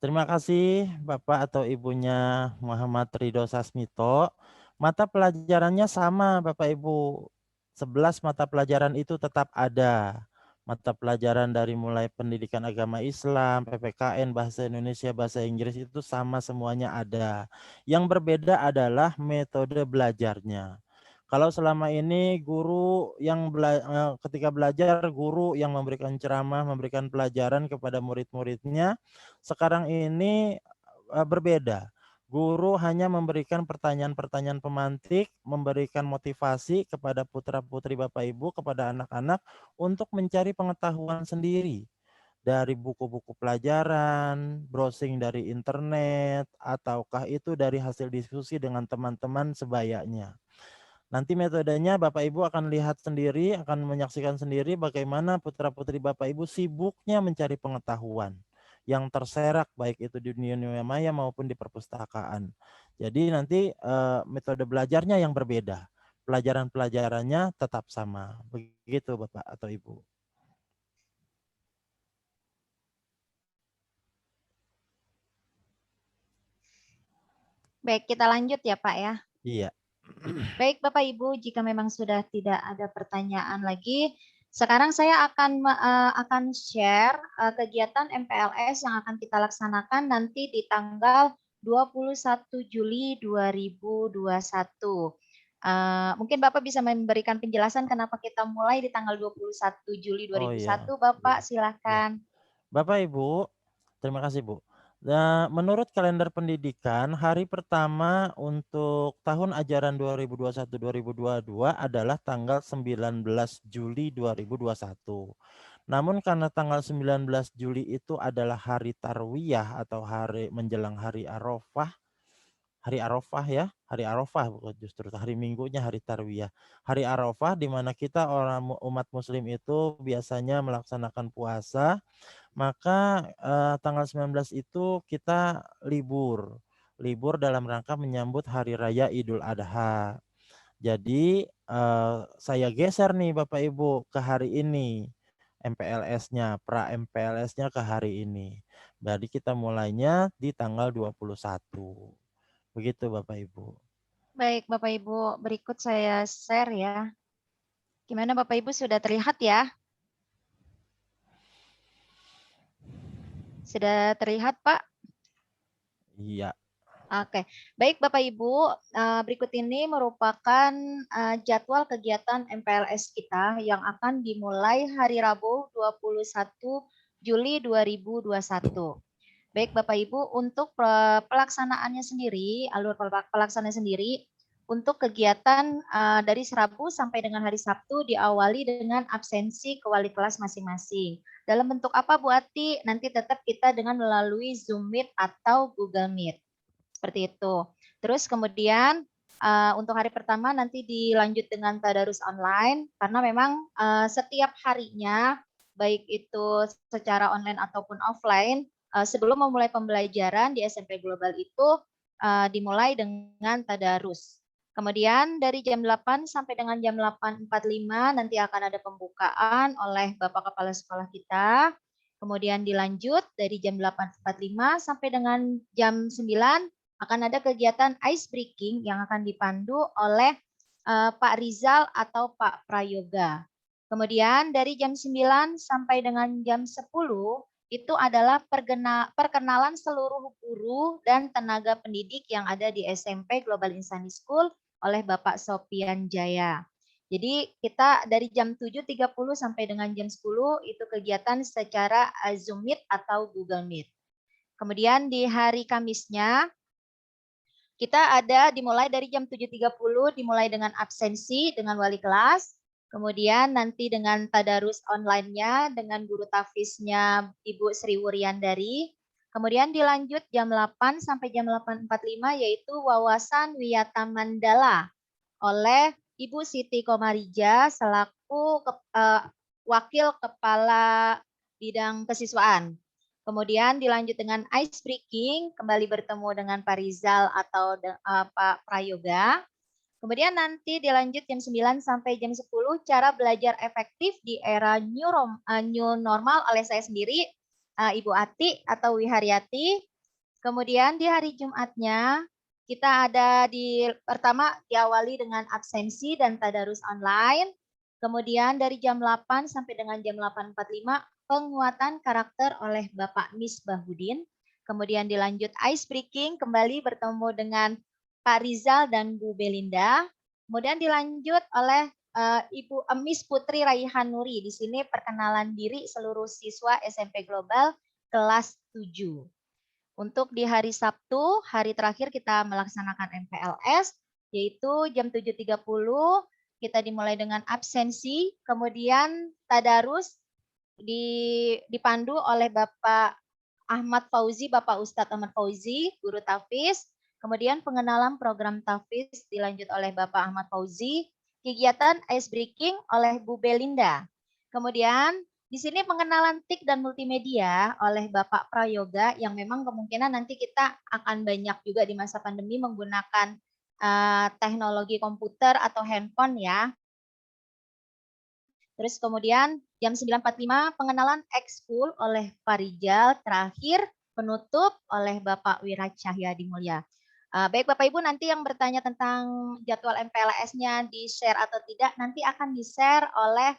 Speaker 2: Terima kasih Bapak atau Ibunya Muhammad Ridho Sasmito. Mata pelajarannya sama Bapak Ibu. 11 mata pelajaran itu tetap ada. Mata pelajaran dari mulai pendidikan agama Islam, PPKN, bahasa Indonesia, bahasa Inggris itu sama semuanya ada. Yang berbeda adalah metode belajarnya. Kalau selama ini guru yang ketika belajar, guru yang memberikan ceramah, memberikan pelajaran kepada murid-muridnya, sekarang ini berbeda. Guru hanya memberikan pertanyaan-pertanyaan pemantik, memberikan motivasi kepada putra-putri Bapak Ibu, kepada anak-anak untuk mencari pengetahuan sendiri dari buku-buku pelajaran, browsing dari internet, ataukah itu dari hasil diskusi dengan teman-teman sebayanya. Nanti metodenya Bapak Ibu akan lihat sendiri, akan menyaksikan sendiri bagaimana putra-putri Bapak Ibu sibuknya mencari pengetahuan yang terserak baik itu di dunia maya maupun di perpustakaan. Jadi nanti metode belajarnya yang berbeda. Pelajaran-pelajarannya tetap sama. Begitu Bapak atau Ibu.
Speaker 1: Baik, kita lanjut ya Pak ya.
Speaker 2: Iya.
Speaker 1: Baik Bapak Ibu, jika memang sudah tidak ada pertanyaan lagi, sekarang saya akan share kegiatan MPLS yang akan kita laksanakan nanti di tanggal 21 Juli 2021. Mungkin Bapak bisa memberikan penjelasan kenapa kita mulai di tanggal 21 Juli 2021.
Speaker 2: Oh, iya.
Speaker 1: Bapak
Speaker 2: Iya.
Speaker 1: silakan.
Speaker 2: Bapak Ibu, terima kasih Bu. Nah, menurut kalender pendidikan, hari pertama untuk tahun ajaran 2021-2022 adalah tanggal 19 Juli 2021. Namun karena tanggal 19 Juli itu adalah hari Tarwiyah atau hari menjelang hari Arafah, hari Arafah justru hari Minggunya hari Tarwiyah. Hari Arafah di mana kita orang umat muslim itu biasanya melaksanakan puasa, maka tanggal 19 itu kita libur dalam rangka menyambut hari raya Idul Adha. Jadi saya geser nih Bapak Ibu ke hari ini. MPLS-nya, pra MPLS-nya ke hari ini. Jadi kita mulainya di tanggal 21. Begitu Bapak Ibu.
Speaker 1: Baik Bapak Ibu, berikut saya share ya. Gimana Bapak Ibu, sudah terlihat ya? Sudah terlihat Pak?
Speaker 2: Iya.
Speaker 1: Oke, baik Bapak Ibu, berikut ini merupakan jadwal kegiatan MPLS kita yang akan dimulai hari Rabu 21 Juli 2021. Baik Bapak Ibu, untuk pelaksanaannya sendiri, alur pelaksanaannya sendiri, untuk kegiatan dari Rabu sampai dengan hari Sabtu diawali dengan absensi ke wali kelas masing-masing. Dalam bentuk apa Bu Ati? Nanti tetap kita dengan melalui Zoom Meet atau Google Meet. Seperti itu. Terus kemudian untuk hari pertama nanti dilanjut dengan tadarus online karena memang setiap harinya baik itu secara online ataupun offline sebelum memulai pembelajaran di SMP Global itu dimulai dengan tadarus. Kemudian dari jam 8 sampai dengan jam 8.45 nanti akan ada pembukaan oleh Bapak Kepala Sekolah kita. Kemudian dilanjut dari jam 8.45 sampai dengan jam 9 akan ada kegiatan ice breaking yang akan dipandu oleh Pak Rizal atau Pak Prayoga. Kemudian dari jam 9 sampai dengan jam 10 itu adalah perkenalan seluruh guru dan tenaga pendidik yang ada di SMP Global Insani School oleh Bapak Sopian Jaya. Jadi kita dari jam 7.30 sampai dengan jam 10 itu kegiatan secara Zoom Meet atau Google Meet. Kemudian di hari Kamisnya kita ada dimulai dari jam 7.30 dimulai dengan absensi dengan wali kelas. Kemudian nanti dengan tadarus online-nya dengan guru tafiznya Ibu Sri Wuryandari. Kemudian dilanjut jam 8 sampai jam 8.45 yaitu wawasan Wiyata Mandala oleh Ibu Siti Komarija selaku Wakil Kepala Bidang Kesiswaan. Kemudian dilanjut dengan ice breaking, kembali bertemu dengan Pak Rizal atau Pak Prayoga. Kemudian nanti dilanjut jam 9 sampai jam 10 cara belajar efektif di era new normal oleh saya sendiri, Ibu Ati atau Wiharyati. Kemudian di hari Jumatnya kita ada pertama diawali dengan absensi dan tadarus online. Kemudian dari jam 8 sampai dengan jam 8.45 penguatan karakter oleh Bapak Misbahudin. Kemudian dilanjut ice breaking, kembali bertemu dengan Pak Rizal dan Bu Belinda. Kemudian dilanjut oleh Ibu Miss Putri Raihan Nuri. Di sini perkenalan diri seluruh siswa SMP Global kelas 7. Untuk di hari Sabtu, hari terakhir kita melaksanakan MPLS, yaitu jam 7.30, kita dimulai dengan absensi, kemudian tadarus dipandu oleh Bapak Ahmad Fauzi, Bapak Ustadz Ahmad Fauzi, Guru Tahfiz. Kemudian pengenalan program Tahfiz dilanjut oleh Bapak Ahmad Fauzi. Kegiatan ice breaking oleh Bu Belinda. Kemudian di sini pengenalan TIK dan multimedia oleh Bapak Prayoga yang memang kemungkinan nanti kita akan banyak juga di masa pandemi menggunakan teknologi komputer atau handphone ya. Terus kemudian jam 9.45 pengenalan ekskul oleh Pak Rijal. Terakhir penutup oleh Bapak Wira Cahyadi Mulya. Baik Bapak Ibu, nanti yang bertanya tentang jadwal MPLS-nya di-share atau tidak, nanti akan di-share oleh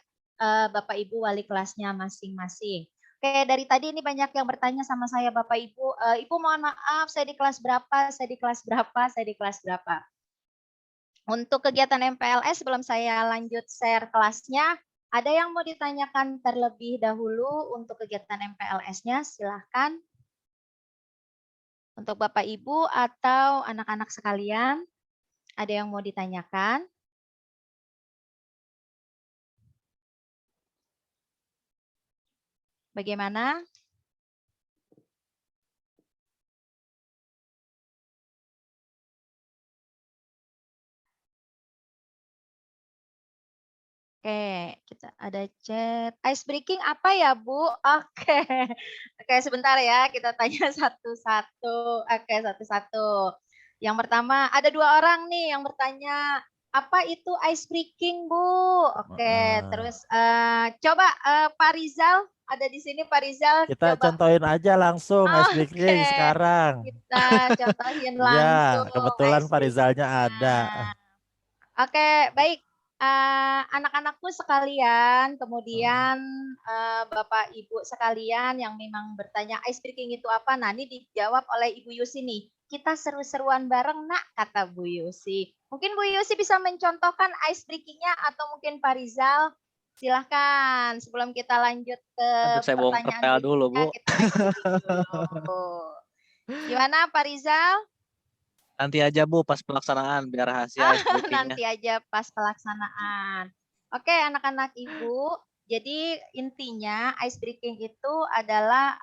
Speaker 1: Bapak Ibu wali kelasnya masing-masing. Oke, dari tadi ini banyak yang bertanya sama saya Bapak Ibu. Ibu mohon maaf, saya di kelas berapa, saya di kelas berapa, saya di kelas berapa. Untuk kegiatan MPLS, sebelum saya lanjut share kelasnya, ada yang mau ditanyakan terlebih dahulu untuk kegiatan MPLS-nya? Silahkan. Untuk Bapak Ibu atau anak-anak sekalian, ada yang mau ditanyakan? Bagaimana? Oke, kita ada chat. Ice breaking apa ya, Bu? Oke. Oke, sebentar ya, kita tanya satu-satu. Oke, satu-satu. Yang pertama, ada 2 orang nih yang bertanya, apa itu ice breaking, Bu? Oke, terus coba Pak Rizal, ada di sini Pak Rizal.
Speaker 2: Kita
Speaker 1: coba.
Speaker 2: contohin aja langsung ice breaking sekarang.
Speaker 1: Kita contohin
Speaker 2: Iya,
Speaker 1: langsung.
Speaker 2: kebetulan
Speaker 1: ice
Speaker 2: Pak Rizalnya ada.
Speaker 1: Oke, baik. Anak-anakku sekalian, kemudian Bapak Ibu sekalian yang memang bertanya ice breaking itu apa, nah ini dijawab oleh Ibu Yusi nih. Kita seru-seruan bareng nak, kata Bu Yusi. Mungkin Bu Yusi bisa mencontohkan ice breaking-nya atau mungkin Pak Rizal. Silahkan sebelum kita lanjut ke
Speaker 3: Saya bawa
Speaker 1: pertanyaan
Speaker 3: kerpel dulu, Bu.
Speaker 1: kita ice breaking dulu. Gimana Pak Rizal?
Speaker 3: Nanti aja Bu pas pelaksanaan biar rahasia ice breaking-nya.
Speaker 1: Nanti aja pas pelaksanaan. Oke, anak-anak Ibu. Jadi intinya ice breaking itu adalah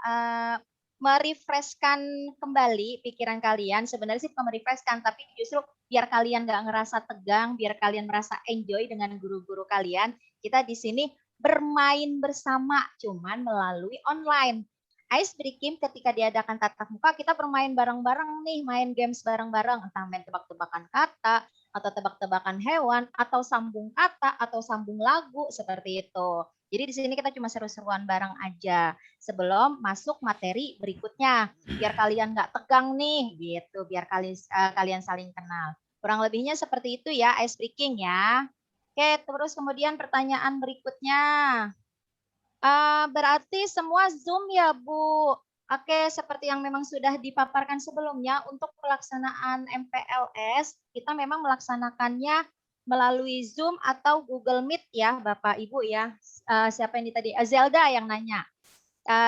Speaker 1: merefreshkan kembali pikiran kalian. Sebenarnya sih bukan merefreshkan, tapi justru biar kalian nggak ngerasa tegang, biar kalian merasa enjoy dengan guru-guru kalian. Kita di sini bermain bersama, cuman melalui online. Ice breaking ketika diadakan tatap muka, kita bermain bareng-bareng nih, main games bareng-bareng, entah main tebak-tebakan kata, atau tebak-tebakan hewan, atau sambung kata, atau sambung lagu, seperti itu. Jadi di sini kita cuma seru-seruan bareng aja, sebelum masuk materi berikutnya, biar kalian nggak tegang nih, gitu, biar kalian saling kenal. Kurang lebihnya seperti itu ya, ice breaking ya. Oke, terus kemudian pertanyaan berikutnya. Berarti semua Zoom ya, Bu? Oke, seperti yang memang sudah dipaparkan sebelumnya, untuk pelaksanaan MPLS, kita memang melaksanakannya melalui Zoom atau Google Meet ya, Bapak Ibu ya. Siapa ini tadi? Zelda yang nanya.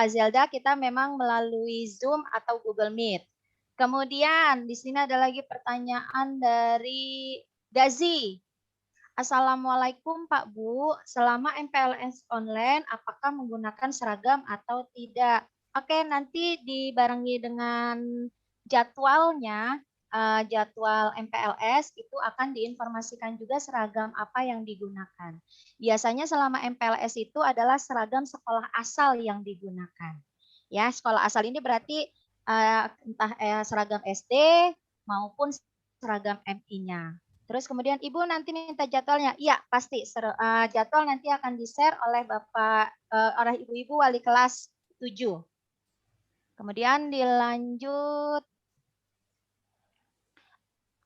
Speaker 1: Zelda, kita memang melalui Zoom atau Google Meet. Kemudian di sini ada lagi pertanyaan dari Gazi. Assalamualaikum Pak Bu, selama MPLS online apakah menggunakan seragam atau tidak? Oke, nanti dibarengi dengan jadwalnya, jadwal MPLS itu akan diinformasikan juga seragam apa yang digunakan. Biasanya selama MPLS itu adalah seragam sekolah asal yang digunakan. Ya, sekolah asal ini berarti entah seragam SD maupun seragam MI-nya. Terus kemudian Ibu nanti minta jadwalnya. Iya, pasti. Jadwal nanti akan di-share oleh Bapak, oleh Ibu-Ibu wali kelas 7. Kemudian dilanjut.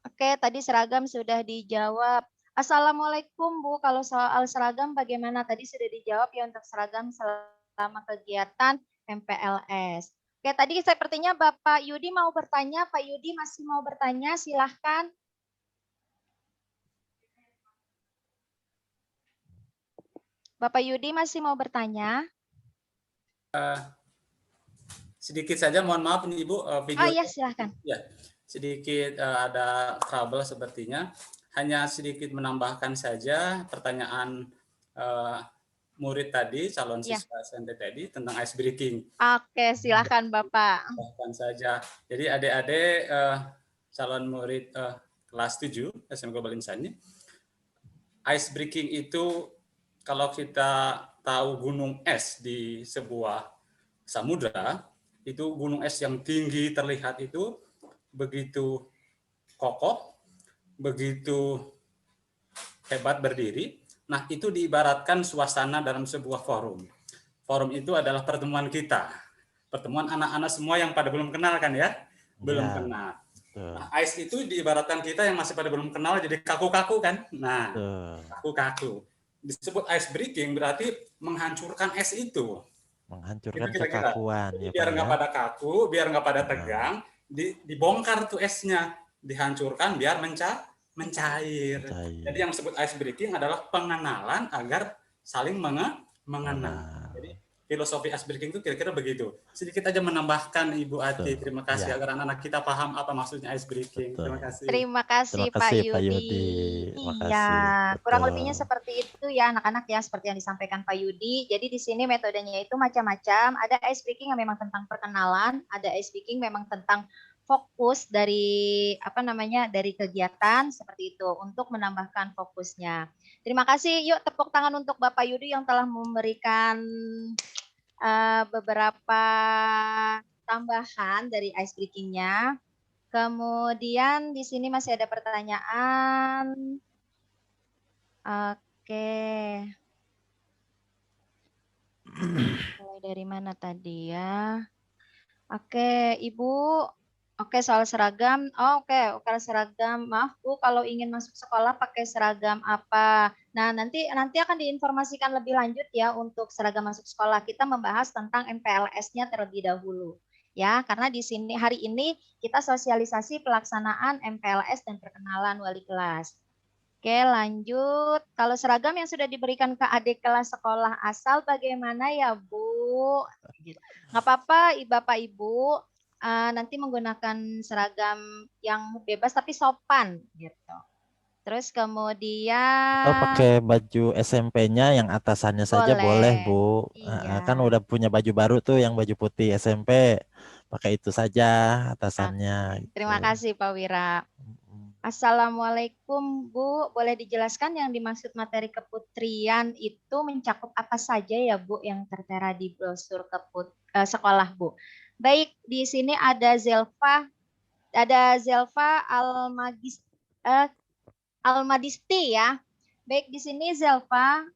Speaker 1: Oke, tadi seragam sudah dijawab. Assalamualaikum Bu, kalau soal seragam bagaimana? Tadi sudah dijawab ya untuk seragam selama kegiatan MPLS. Oke, tadi sepertinya Bapak Yudi mau bertanya. Pak Yudi masih mau bertanya, silahkan. Bapak Yudi masih mau bertanya?
Speaker 7: Sedikit saja, mohon maaf nih Ibu,
Speaker 1: Oh
Speaker 7: videonya
Speaker 1: iya, silahkan.
Speaker 7: ya sedikit ada trouble sepertinya. Hanya sedikit menambahkan saja pertanyaan murid tadi, calon
Speaker 1: Ya.
Speaker 7: siswa SMP tadi tentang ice breaking.
Speaker 1: Oke, silahkan Bapak.
Speaker 7: Tambahkan saja. Jadi adik-adik calon murid kelas 7 SMK Global Insani, ice breaking itu kalau kita tahu gunung es di sebuah samudra, itu gunung es yang tinggi terlihat itu begitu kokoh, begitu hebat berdiri. Nah, itu diibaratkan suasana dalam sebuah forum. Forum itu adalah pertemuan kita. Pertemuan anak-anak semua yang pada belum kenal kan ya? Belum
Speaker 2: Ya,
Speaker 7: kenal.
Speaker 2: betul.
Speaker 7: Nah, ice itu diibaratkan kita yang masih pada belum kenal jadi kaku-kaku kan? Nah,
Speaker 2: Betul.
Speaker 7: kaku-kaku. Disebut ice breaking berarti menghancurkan es itu.
Speaker 2: Menghancurkan
Speaker 7: Itu kira-kira.
Speaker 2: kekakuan
Speaker 7: Jadi
Speaker 2: ya
Speaker 7: biar
Speaker 2: Pak
Speaker 7: nggak
Speaker 2: ya.
Speaker 7: pada kaku, biar nggak pada tegang, dibongkar tuh esnya, dihancurkan biar mencair.
Speaker 2: Cair.
Speaker 7: Jadi yang disebut ice breaking adalah pengenalan agar saling mengenal.
Speaker 2: Mengenal.
Speaker 7: Jadi filosofi ice breaking itu kira-kira begitu. Sedikit aja menambahkan Ibu Ati.
Speaker 2: Betul.
Speaker 7: Terima kasih
Speaker 2: Ya.
Speaker 7: agar anak-anak kita paham apa maksudnya ice breaking.
Speaker 2: Betul.
Speaker 7: Terima kasih.
Speaker 1: Terima kasih,
Speaker 2: Terima kasih,
Speaker 1: Pak
Speaker 2: Pak
Speaker 1: Yudi.
Speaker 2: Yudi. Terima
Speaker 1: Iya,
Speaker 2: kasih.
Speaker 1: kurang
Speaker 2: Betul.
Speaker 1: lebihnya seperti itu ya anak-anak ya, seperti yang disampaikan Pak Yudi. Jadi di sini metodenya itu macam-macam. Ada ice breaking yang memang tentang perkenalan, ada ice breaking memang tentang fokus dari dari kegiatan seperti itu untuk menambahkan fokusnya. Terima kasih. Yuk tepuk tangan untuk Bapak Yudi yang telah memberikan beberapa tambahan dari ice breaking-nya. Kemudian di sini masih ada pertanyaan. Oke. Mulai dari mana tadi ya? Oke, Ibu. Oke, soal seragam. Oh, oke, seragam. Maaf, Bu, kalau ingin masuk sekolah pakai seragam apa? Nah, nanti akan diinformasikan lebih lanjut ya untuk seragam masuk sekolah. Kita membahas tentang MPLS-nya terlebih dahulu. Ya, karena di sini hari ini kita sosialisasi pelaksanaan MPLS dan perkenalan wali kelas. Oke, lanjut. Kalau seragam yang sudah diberikan ke adik kelas sekolah asal bagaimana ya, Bu? Nggak apa-apa, Bapak Ibu. Nanti menggunakan seragam yang bebas tapi sopan gitu. Terus kemudian
Speaker 2: Atau pakai baju SMP-nya yang atasannya saja boleh, Bu.
Speaker 1: Iya.
Speaker 2: Kan udah punya baju baru tuh yang baju putih SMP. Pakai itu saja atasannya.
Speaker 1: Terima
Speaker 2: gitu.
Speaker 1: kasih Pak Wira. Assalamualaikum Bu, boleh dijelaskan yang dimaksud materi keputrian itu mencakup apa saja ya Bu yang tertera di brosur sekolah Bu? Baik, di sini ada Zelfa Almadisti ya. Baik, di sini Zelfa,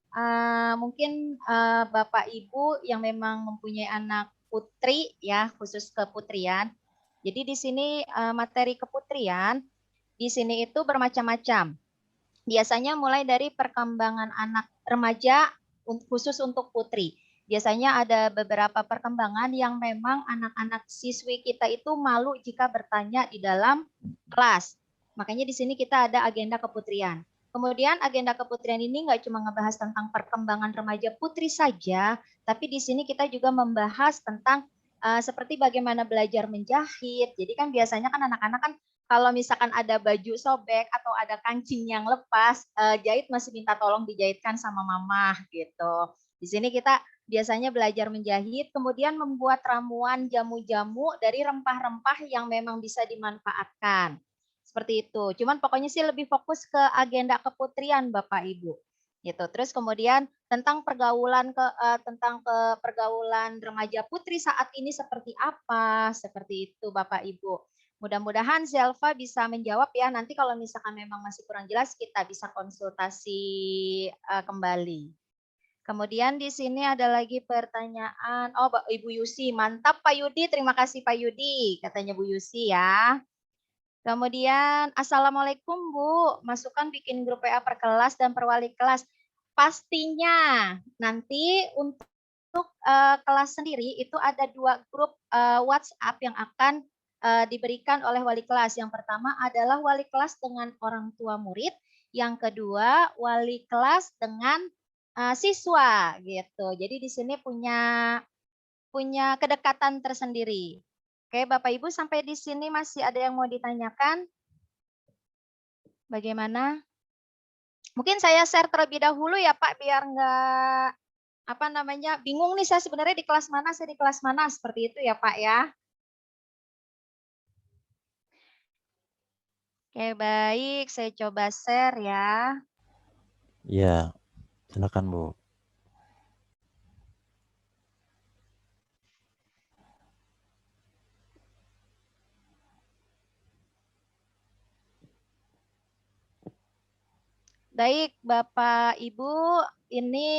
Speaker 1: mungkin Bapak Ibu yang memang mempunyai anak putri ya, khusus keputrian. Jadi di sini materi keputrian di sini itu bermacam-macam. Biasanya mulai dari perkembangan anak remaja khusus untuk putri. Biasanya ada beberapa perkembangan yang memang anak-anak siswi kita itu malu jika bertanya di dalam kelas. Makanya di sini kita ada agenda keputrian. Kemudian agenda keputrian ini nggak cuma ngebahas tentang perkembangan remaja putri saja, tapi di sini kita juga membahas tentang seperti bagaimana belajar menjahit. Jadi kan biasanya kan anak-anak kan kalau misalkan ada baju sobek atau ada kancing yang lepas, jahit masih minta tolong dijahitkan sama mama gitu. Di sini kita biasanya belajar menjahit, kemudian membuat ramuan jamu-jamu dari rempah-rempah yang memang bisa dimanfaatkan. Seperti itu. Cuman pokoknya sih lebih fokus ke agenda keputrian Bapak Ibu. Gitu. Terus kemudian tentang pergaulan pergaulan remaja putri saat ini seperti apa? Seperti itu Bapak Ibu. Mudah-mudahan Zelva bisa menjawab ya. Nanti kalau misalkan memang masih kurang jelas, kita bisa konsultasi kembali. Kemudian di sini ada lagi pertanyaan. Oh, Ibu Yusi. Mantap Pak Yudi. Terima kasih Pak Yudi. Katanya Bu Yusi ya. Kemudian, Assalamualaikum Bu, masukkan bikin grup WA per kelas dan per wali kelas. Pastinya nanti untuk kelas sendiri itu ada 2 grup WhatsApp yang akan diberikan oleh wali kelas. Yang pertama adalah wali kelas dengan orang tua murid, yang kedua wali kelas dengan siswa gitu. Jadi di sini punya kedekatan tersendiri. Oke, Bapak Ibu sampai di sini masih ada yang mau ditanyakan? Bagaimana? Mungkin saya share terlebih dahulu ya Pak, biar nggak bingung nih saya sebenarnya di kelas mana, saya di kelas mana, seperti itu ya Pak ya. Oke, baik, saya coba share ya.
Speaker 2: Iya, silakan Bu.
Speaker 1: Baik, Bapak Ibu, ini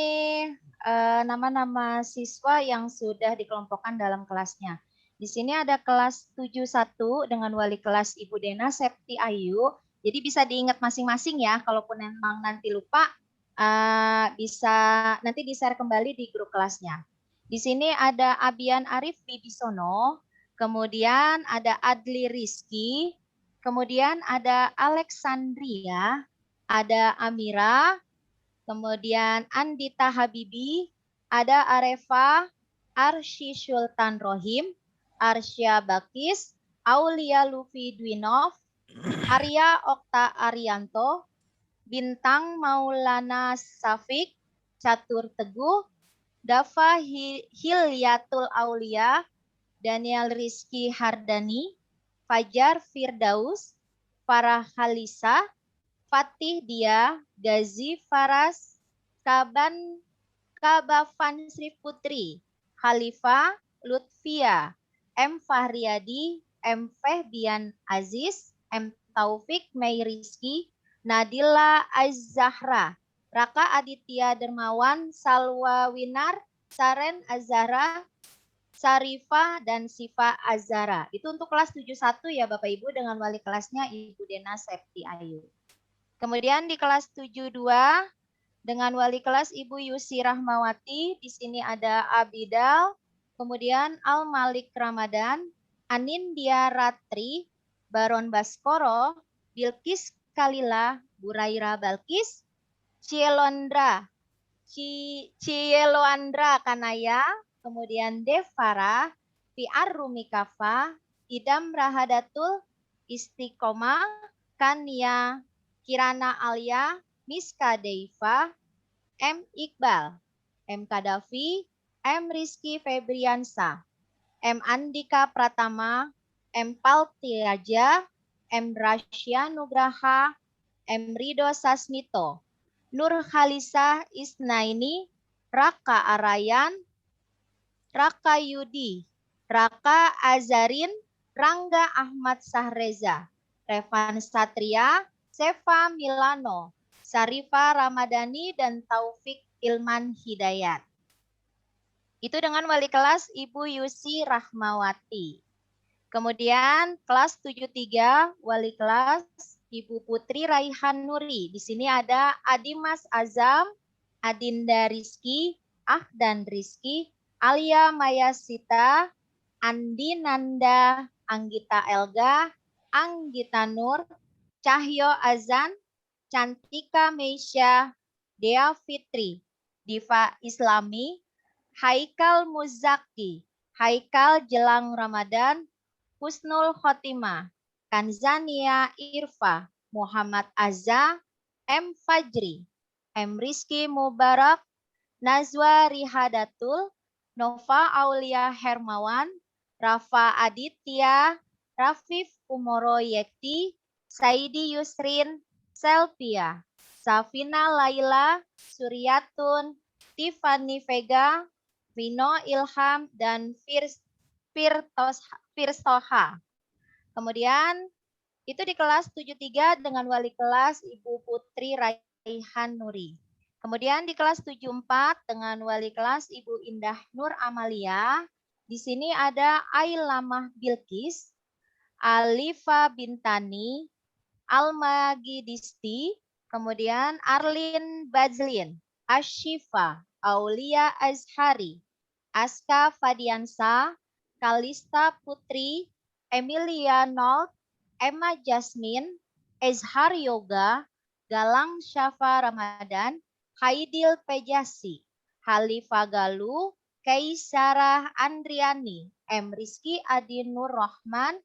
Speaker 1: nama-nama siswa yang sudah dikelompokkan dalam kelasnya. Di sini ada kelas 71 dengan wali kelas Ibu Dena Septi Ayu. Jadi bisa diingat masing-masing ya, kalaupun memang nanti lupa, bisa nanti di-share kembali di grup kelasnya. Di sini ada Abian Arif Bibisono, kemudian ada Adli Rizky, kemudian ada Alexandria, ada Amira, kemudian Andita Habibi, ada Arefa, Arsy Sultan Rohim, Arsya Bakis, Aulia Lufi Dwinov, Arya Okta Arianto, Bintang Maulana Safik, Catur Teguh, Dafa Hilyatul Aulia, Daniel Rizky Hardani, Fajar Firdaus, Farah Halisa, Fatih Dia, Gazi Faras, Kabafan Sri Putri, Khalifah Lutfia, M. Fahriyadi, M. Fehbian Aziz, M. Taufik Mayriski, Nadila Az-Zahra, Raka Aditya Dermawan, Salwa Winar, Saren Azhara, Sarifah, dan Sifa Azhara. Itu untuk kelas 71 ya Bapak Ibu, dengan wali kelasnya Ibu Dena Septi Ayu. Kemudian di kelas 72 dengan wali kelas Ibu Yusi Rahmawati, di sini ada Abidal, kemudian Al Malik Ramadan, Anindya Ratri, Baron Baskoro, Bilkis Kalila, Buraira Balkis, Cieloandra Kanaya, kemudian Devara, PR Rumikafa, Idam Rahadatul, Istiqomah, Kania, Kirana Alia, Miska Deiva, M. Iqbal, M. Kadafi, M. Rizky Febriansa, M. Andika Pratama, M. Paltiaja, M. Rasya Nugraha, M. Rido Sasmito, Nur Khalisa Isnaini, Raka Arayan, Raka Yudi, Raka Azarin, Rangga Ahmad Sahreza, Revan Satria, Seva Milano, Syarifah Ramadhani, dan Taufik Ilman Hidayat. Itu dengan wali kelas Ibu Yusi Rahmawati. Kemudian kelas 73 wali kelas Ibu Putri Raihan Nuri. Di sini ada Adimas Azam, Adinda Rizky, Ahdan Rizky, Alia Mayasita, Andi Nanda, Anggita Elga, Anggita Nur, Cahyo Azan, Cantika Meisha, Dea Fitri, Diva Islami, Haikal Muzaki, Haikal Jelang Ramadan, Husnul Khotimah, Kanzania Irfa, Muhammad Azza, M. Fajri, M. Rizky Mubarak, Nazwa Rihadatul, Nova Aulia Hermawan, Rafa Aditya, Rafif Umoro Yekti, Saidi Yusrin, Selvia, Safina Laila, Suryatun, Tiffany Vega, Vino Ilham, dan Firstoha. Kemudian itu di kelas 73 dengan wali kelas Ibu Putri Raihan Nuri. Kemudian di kelas 74 dengan wali kelas Ibu Indah Nur Amalia. Di sini ada Ailamah Bilkis, Alifa Bintani, Alma Gidisti, kemudian Arlin Bazlin, Ashifa, Aulia Azhari, Aska Fadiansa, Kalista Putri, Emilia Nolt, Emma Jasmine, Ezhar Yoga, Galang Syafa Ramadan, Haidil Pejasi, Halifa Galuh, Kaisarah Andriani, M. Rizky Adi Nur Rahman,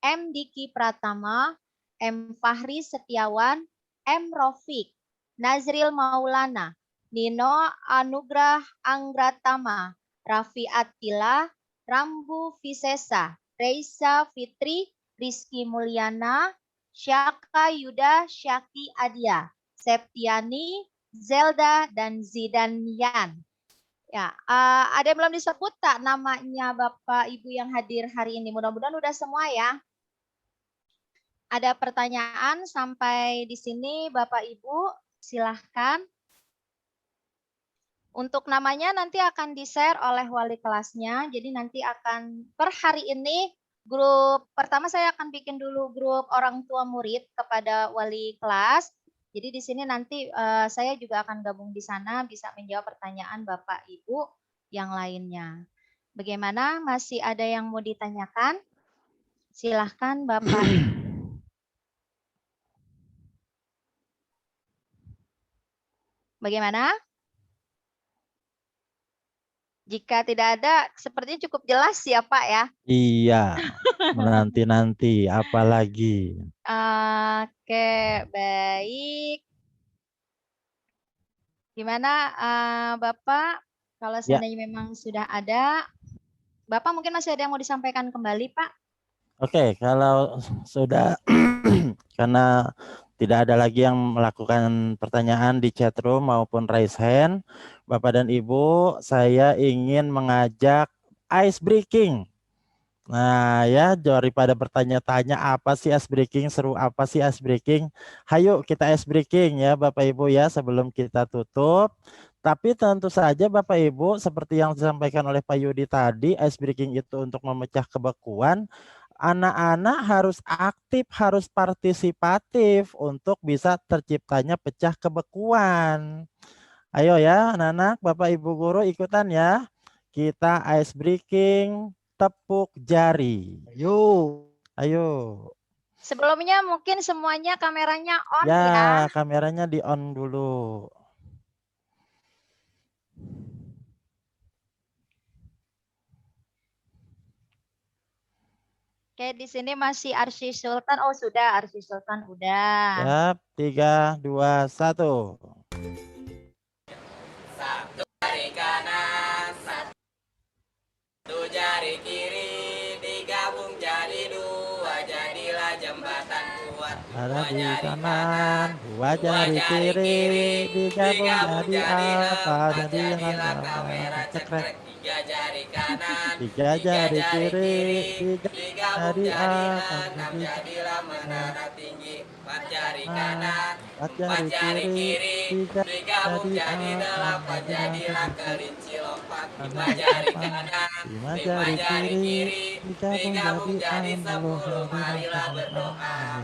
Speaker 1: M. Diki Pratama, M. Fahri Setiawan, M. Rofik, Nazril Maulana, Nino Anugrah Anggratama, Raffi Attila, Rambu Visesa, Reisa Fitri, Rizky Mulyana, Syaka Yuda Syaki Adia, Septiani, Zelda, dan Zidan Yan. Ya, ada yang belum disebut tak namanya Bapak Ibu yang hadir hari ini? Mudah-mudahan udah semua ya. Ada pertanyaan sampai di sini Bapak Ibu, silahkan. Untuk namanya nanti akan di-share oleh wali kelasnya. Jadi nanti akan per hari ini grup pertama saya akan bikin dulu grup orang tua murid kepada wali kelas. Jadi di sini nanti saya juga akan gabung di sana bisa menjawab pertanyaan Bapak Ibu yang lainnya. Bagaimana? Masih ada yang mau ditanyakan? Silahkan Bapak. Bagaimana? Jika tidak ada, sepertinya cukup jelas ya Pak ya.
Speaker 2: Iya, menanti-nanti, apalagi.
Speaker 1: Oke, baik. Gimana Bapak, kalau
Speaker 2: Ya.
Speaker 1: seandainya memang sudah ada, Bapak mungkin masih ada yang mau disampaikan kembali Pak?
Speaker 2: Oke, kalau sudah karena tidak ada lagi yang melakukan pertanyaan di chat room maupun raise hand, Bapak dan Ibu, saya ingin mengajak ice breaking. Nah ya, daripada bertanya-tanya apa sih ice breaking, seru apa sih ice breaking, hayo kita ice breaking ya Bapak Ibu ya sebelum kita tutup. Tapi tentu saja Bapak Ibu, seperti yang disampaikan oleh Pak Yudi tadi, ice breaking itu untuk memecah kebekuan. Anak-anak harus aktif, harus partisipatif untuk bisa terciptanya pecah kebekuan. Ayo ya anak-anak, Bapak Ibu guru ikutan ya. Kita ice breaking, tepuk jari. Ayo.
Speaker 1: Sebelumnya mungkin semuanya kameranya on
Speaker 2: Ya,
Speaker 1: ya.
Speaker 2: kameranya di on dulu.
Speaker 1: Oke, di sini masih Arsy Sultan. Oh, sudah Arsy Sultan udah.
Speaker 2: Siap, 3, 2, 1.
Speaker 8: Satu jari kanan, satu jari kiri, digabung jadi dua, jadilah jembatan kuat.
Speaker 2: Ada di kanan, 2 jari kiri, digabung jadi apa?
Speaker 8: Jadilah kamera cekrek. Tiga jari kanan,
Speaker 2: 3 jari kiri,
Speaker 8: digabung
Speaker 2: jadi
Speaker 8: jadi
Speaker 2: apa?
Speaker 8: 6, jadilah menara tinggi. 4 jari kanan,
Speaker 2: 4 jari kiri,
Speaker 8: digabung jadi 8, jadilah kelinci lompat. 5 jari kanan, 5 jari kiri, digabung jadi 10, marilah berdoa.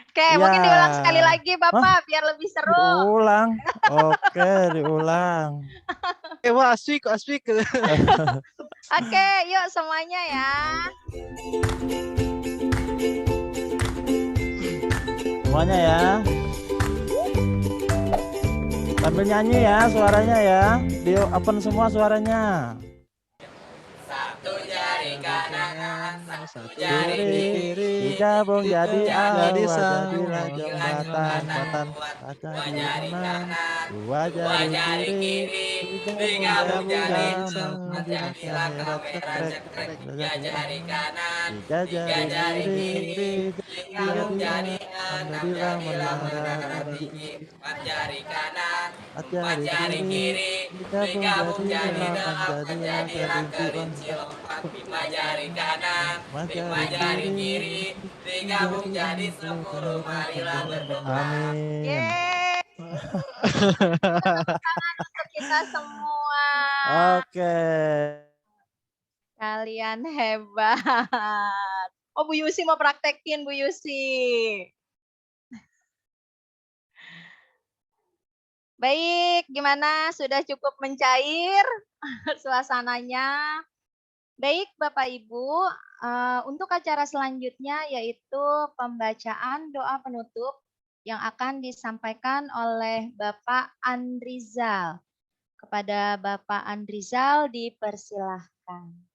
Speaker 1: Oke,
Speaker 2: Ya.
Speaker 1: mungkin diulang sekali lagi Bapak biar lebih seru.
Speaker 2: Diulang. Oke, diulang.
Speaker 3: Wah, asik.
Speaker 1: Oke, yuk semuanya ya.
Speaker 2: Semuanya ya. Sambil nyanyi ya suaranya ya. Di open semua suaranya.
Speaker 8: Satu jari kanan, satu
Speaker 3: Jari
Speaker 8: jari
Speaker 3: kiri,
Speaker 2: Digabung jadi
Speaker 3: jadi
Speaker 2: awa,
Speaker 3: sama,
Speaker 2: jadilah jembatan. Baca di kanan, 2 jari kiri, digabung jadi 6, jadilah kamera cekrek.
Speaker 8: 3 jari kanan,
Speaker 2: 3 jari kiri,
Speaker 8: digabung jadi 6, jadilah menara tinggi. 4 jari kanan, 4 jari kiri, digabung jadi 8, jadilah kelinci lompat. 5 jari kanan, 5 jari kiri, digabung jadi 10, marilah berdoa.
Speaker 2: Amin.
Speaker 1: Yeay. Tepuk tangan untuk kita semua.
Speaker 2: Oke.
Speaker 1: Kalian hebat. Oh, Bu Yusi mau praktekin, Bu Yusi. Baik, gimana? Sudah cukup mencair suasananya? Baik, Bapak Ibu, untuk acara selanjutnya yaitu pembacaan doa penutup yang akan disampaikan oleh Bapak Andrizal. Kepada Bapak Andrizal dipersilahkan.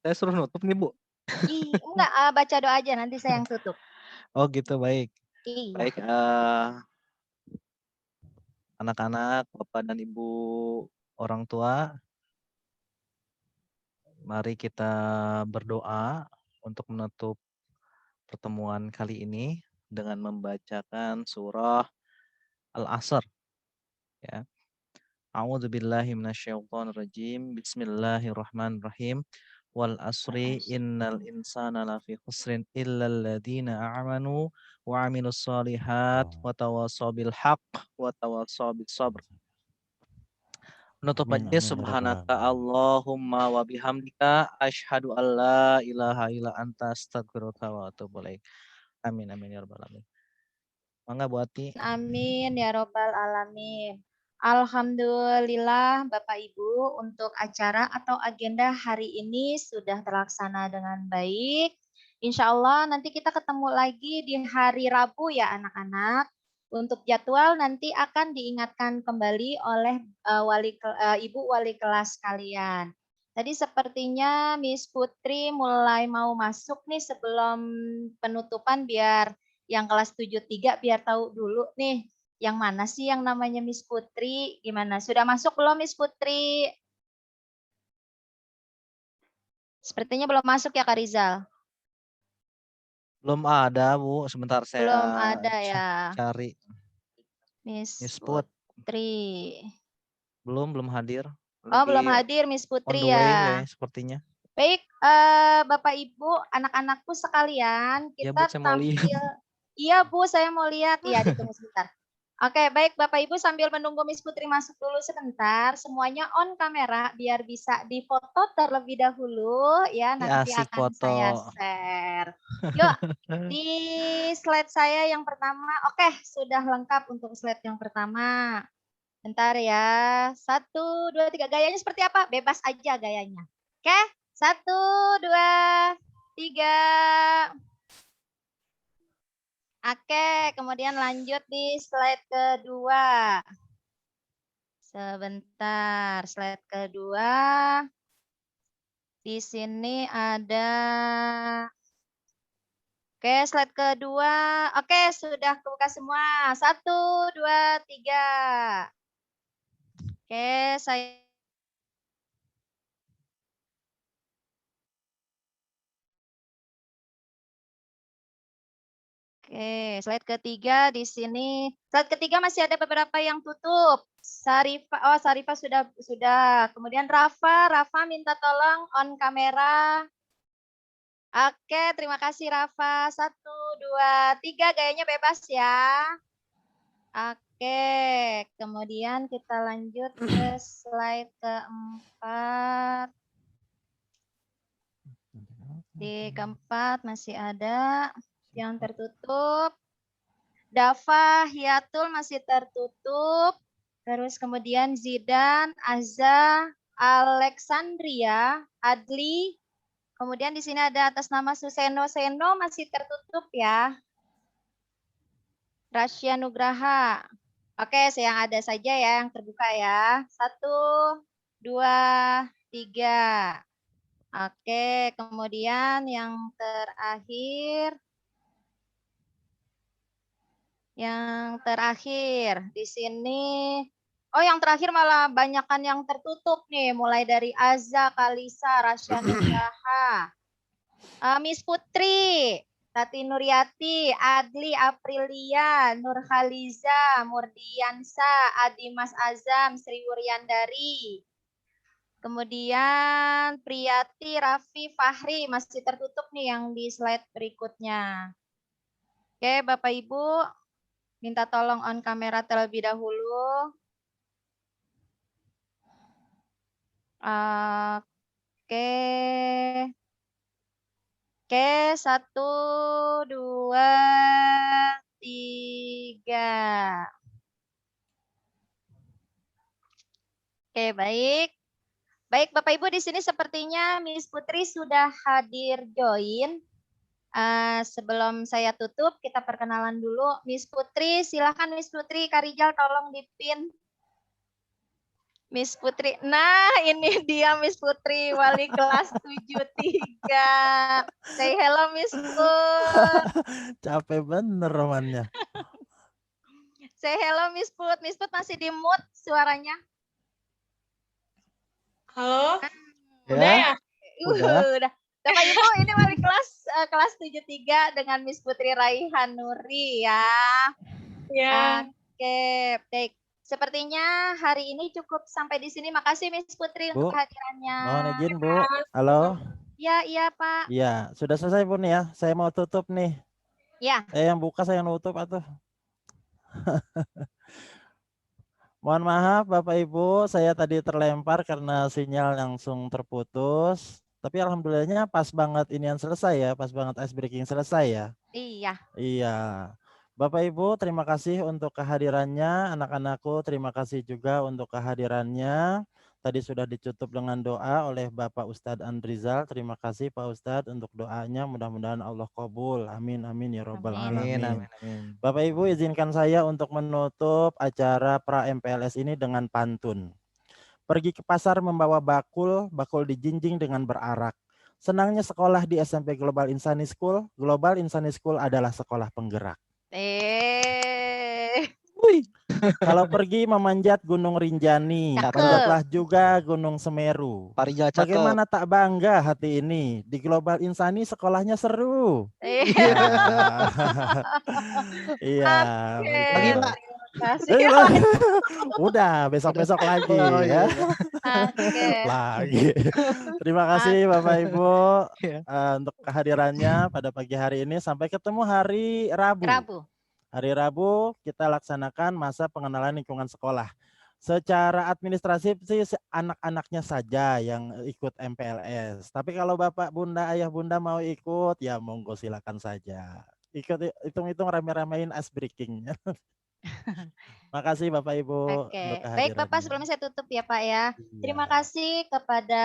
Speaker 3: Saya suruh nutup nih, Bu.
Speaker 1: Enggak, baca doa aja, nanti saya yang tutup.
Speaker 3: Oh gitu, baik.
Speaker 1: Iya.
Speaker 3: Baik, anak-anak, Bapak dan Ibu orang tua, mari kita berdoa untuk menutup pertemuan kali ini dengan membacakan surah Al-Asr. Ya. A'udzubillahi minasyaitonirrajim. Bismillahirrahmanirrahim. Wal asri innal insana lafi khusrin illal ladzina amanu wa amilus solihat wa tawassaw bil haqq wa tawassaw bis sabr. Menutup
Speaker 2: Amin,
Speaker 3: majlis,
Speaker 2: amin, ya Rabbal
Speaker 3: subhanaka
Speaker 2: alamin.
Speaker 3: Allahumma wa bihamdika asyhadu an la ilaha illa anta astaghfiruka wa atubu ilaik. Amin amin ya rabbal alamin. Mangga Bu Ati.
Speaker 1: Amin ya robbal alamin. Alhamdulillah Bapak Ibu, untuk acara atau agenda hari ini sudah terlaksana dengan baik. Insya Allah nanti kita ketemu lagi di hari Rabu ya anak-anak. Untuk jadwal nanti akan diingatkan kembali oleh Ibu wali kelas kalian. Tadi sepertinya Miss Putri mulai mau masuk nih sebelum penutupan, biar yang kelas 73 biar tahu dulu nih. Yang mana sih yang namanya Miss Putri? Gimana? Sudah masuk belum Miss Putri? Sepertinya belum masuk ya Kak Rizal.
Speaker 3: Belum ada, Bu. Sebentar saya
Speaker 1: Belum ada ya.
Speaker 3: cari.
Speaker 1: Miss
Speaker 3: Miss Put.
Speaker 1: Putri.
Speaker 3: Belum hadir.
Speaker 1: Oh, belum
Speaker 3: Lagi
Speaker 1: hadir Miss
Speaker 3: on the
Speaker 1: Putri
Speaker 3: way
Speaker 1: ya.
Speaker 3: sepertinya.
Speaker 1: Baik, Bapak Ibu, anak-anakku sekalian,
Speaker 3: Ya,
Speaker 1: kita
Speaker 3: Bu, saya mau lihat.
Speaker 1: tampil. Iya, Bu, saya mau lihat. Iya, ditunggu sebentar. Oke, baik Bapak Ibu, sambil menunggu Miss Putri masuk dulu sebentar, semuanya on kamera biar bisa difoto terlebih dahulu ya, nanti
Speaker 3: asik
Speaker 1: akan
Speaker 3: foto.
Speaker 1: saya share. Yuk, di slide saya yang pertama, oke, sudah lengkap untuk slide yang pertama. Bentar ya, 1, 2, 3, gayanya seperti apa? Bebas aja gayanya. Oke, 1, 2, 3. Oke, kemudian lanjut di slide kedua. Sebentar, slide kedua. Di sini ada. Oke, slide kedua. Oke, sudah kebuka semua. 1, 2, 3. Oke, saya. Oke, slide ketiga di sini. Slide ketiga masih ada beberapa yang tutup. Sarifah sudah. Kemudian Rafa minta tolong on kamera. Oke, terima kasih Rafa. 1, 2, 3, gayanya bebas ya. Oke, kemudian kita lanjut ke slide keempat. Di keempat masih ada yang tertutup. Dava, Hiatul masih tertutup. Terus kemudian Zidan, Azza, Alexandria, Adli. Kemudian di sini ada atas nama Suseno Seno masih tertutup ya. Rasya Nugraha. Oke, yang ada saja ya yang terbuka ya. 1, 2, 3. Oke, kemudian yang terakhir. Yang terakhir di sini, yang terakhir malah banyakan yang tertutup nih, mulai dari Azza, Kalisa, Rasya Nugraha, Miss Putri, Tati Nuryati, Adli, Aprilia, Nurhaliza, Murdiansa, Adimas Azam, Sri Wuryandari. Kemudian Priyati, Raffi, Fahri masih tertutup nih yang di slide berikutnya. Oke, Bapak Ibu. Minta tolong on kamera terlebih dahulu. Oke. Oke, 1, 2, 3. Oke, baik. Baik, Bapak Ibu di sini sepertinya Miss Putri sudah hadir join. Sebelum saya tutup, kita perkenalan dulu. Miss Putri, silakan Miss Putri. Kak Rijal tolong dipin. Miss Putri. Nah, ini dia Miss Putri, wali kelas 73. Say hello Miss Put.
Speaker 2: Capek bener romannya.
Speaker 1: Say hello Miss Put. Miss Put masih di mute suaranya.
Speaker 9: Halo,
Speaker 2: Ya,
Speaker 9: udah ya?
Speaker 2: udah.
Speaker 1: Udah. Bapak Ibu, ini wali kelas 73 dengan Miss Putri Raihan Nuri ya.
Speaker 9: Ya,
Speaker 1: Oke, baik. Sepertinya hari ini cukup sampai di sini. Makasih Miss Putri
Speaker 2: Bu,
Speaker 1: untuk kehadirannya.
Speaker 2: mohon izin Bu. Halo.
Speaker 1: Iya Pak.
Speaker 2: Iya, sudah selesai Bun ya. Saya mau tutup nih.
Speaker 1: Ya.
Speaker 2: Yang buka, saya yang nutup atuh. Mohon maaf Bapak Ibu, saya tadi terlempar karena sinyal langsung terputus. Tapi alhamdulillahnya pas banget ini yang selesai ya, pas banget ice breaking selesai ya.
Speaker 1: Iya.
Speaker 2: Iya. Bapak Ibu, terima kasih untuk kehadirannya. Anak-anakku, terima kasih juga untuk kehadirannya. Tadi sudah ditutup dengan doa oleh Bapak Ustadz Andrizal. Terima kasih Pak Ustadz untuk doanya. Mudah-mudahan Allah kabul. Amin, amin ya robbal
Speaker 3: Amin,
Speaker 2: alamin.
Speaker 3: amin, amin.
Speaker 2: Bapak Ibu, izinkan saya untuk menutup acara pra MPLS ini dengan pantun. Pergi ke pasar membawa bakul, bakul dijinjing dengan berarak. Senangnya sekolah di SMP Global Insani School. Global Insani School adalah sekolah penggerak. Wih. Kalau pergi memanjat Gunung Rinjani,
Speaker 1: Cakep.
Speaker 2: panjatlah juga Gunung Semeru.
Speaker 3: Pak Rijal cakep.
Speaker 2: Bagaimana tak bangga hati ini? Di Global Insani sekolahnya seru.
Speaker 1: Iya.
Speaker 2: Iya.
Speaker 1: Oke,
Speaker 3: Lagi, Pak.
Speaker 1: terima kasih.
Speaker 2: Udah, besok-besok lagi
Speaker 3: Oh,
Speaker 2: ya.
Speaker 3: iya.
Speaker 1: Oke.
Speaker 2: Lagi. Terima kasih Bapak Ibu
Speaker 3: Iya.
Speaker 2: untuk kehadirannya pada pagi hari ini. Sampai ketemu hari Rabu. Hari Rabu kita laksanakan masa pengenalan lingkungan sekolah. Secara administratif sih anak-anaknya saja yang ikut MPLS. Tapi kalau Bapak Bunda, Ayah Bunda mau ikut, ya monggo silakan saja. Ikut hitung-hitung rame-ramein ice breaking. Makasih Bapak Ibu
Speaker 1: Oke,
Speaker 2: untuk
Speaker 1: baik Bapak,
Speaker 2: kehadirannya.
Speaker 1: sebelumnya saya tutup ya Pak ya. Terima
Speaker 2: Iya.
Speaker 1: kasih kepada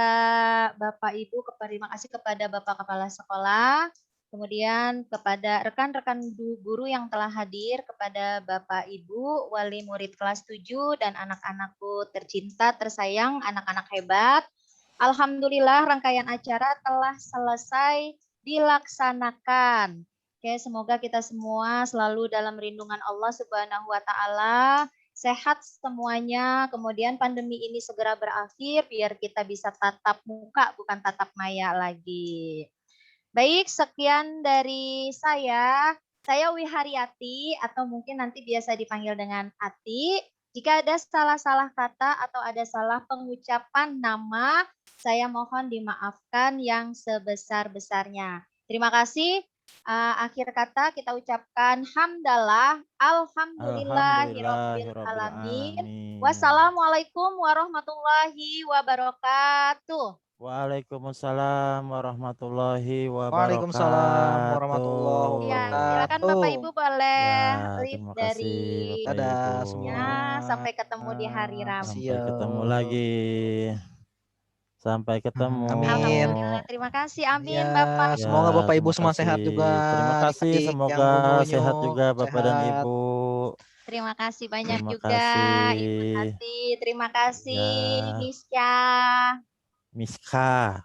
Speaker 1: Bapak Ibu, terima kasih kepada Bapak Kepala Sekolah, kemudian kepada rekan-rekan guru yang telah hadir, kepada Bapak Ibu, wali murid kelas 7 dan anak-anakku tercinta, tersayang, anak-anak hebat. Alhamdulillah rangkaian acara telah selesai dilaksanakan. Oke, semoga kita semua selalu dalam lindungan Allah Subhanahu wa taala, sehat semuanya, kemudian pandemi ini segera berakhir biar kita bisa tatap muka bukan tatap maya lagi. Baik, sekian dari saya. Saya Wiharyati atau mungkin nanti biasa dipanggil dengan Ati. Jika ada salah-salah kata atau ada salah pengucapan nama, saya mohon dimaafkan yang sebesar-besarnya. Terima kasih. Akhir kata kita ucapkan hamdalah, alhamdulillahirabbil alamin. Wassalamualaikum warahmatullahi wabarakatuh.
Speaker 2: Waalaikumsalam warahmatullahi
Speaker 3: Waalaikumsalam warahmatullahi
Speaker 1: Ya,
Speaker 2: wabarakatuh.
Speaker 1: silakan Bapak Ibu boleh
Speaker 2: Ya,
Speaker 1: live
Speaker 2: terima
Speaker 1: dari
Speaker 2: kasih Bapak
Speaker 3: Dadah
Speaker 2: Ibu.
Speaker 3: semua.
Speaker 1: ya, sampai ketemu di hari Rabu.
Speaker 2: Sampai ketemu lagi. Sampai ketemu.
Speaker 3: Amin.
Speaker 1: Alhamdulillah, terima kasih. Amin
Speaker 3: Ya,
Speaker 1: Bapak.
Speaker 3: semoga Bapak Ibu
Speaker 2: terima
Speaker 3: semua sehat
Speaker 2: kasih.
Speaker 3: juga.
Speaker 2: Terima kasih,
Speaker 3: Adik-adik yang
Speaker 2: semoga
Speaker 3: bunyu-bunyu
Speaker 2: sehat juga Bapak dan
Speaker 3: sehat.
Speaker 2: Ibu.
Speaker 1: Terima kasih banyak
Speaker 2: Terima
Speaker 1: juga
Speaker 2: kasih.
Speaker 1: Ibu Tati. Terima kasih
Speaker 2: Ya.
Speaker 1: Misca.
Speaker 2: Miska.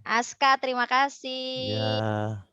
Speaker 1: Aska, terima kasih.
Speaker 2: Ya.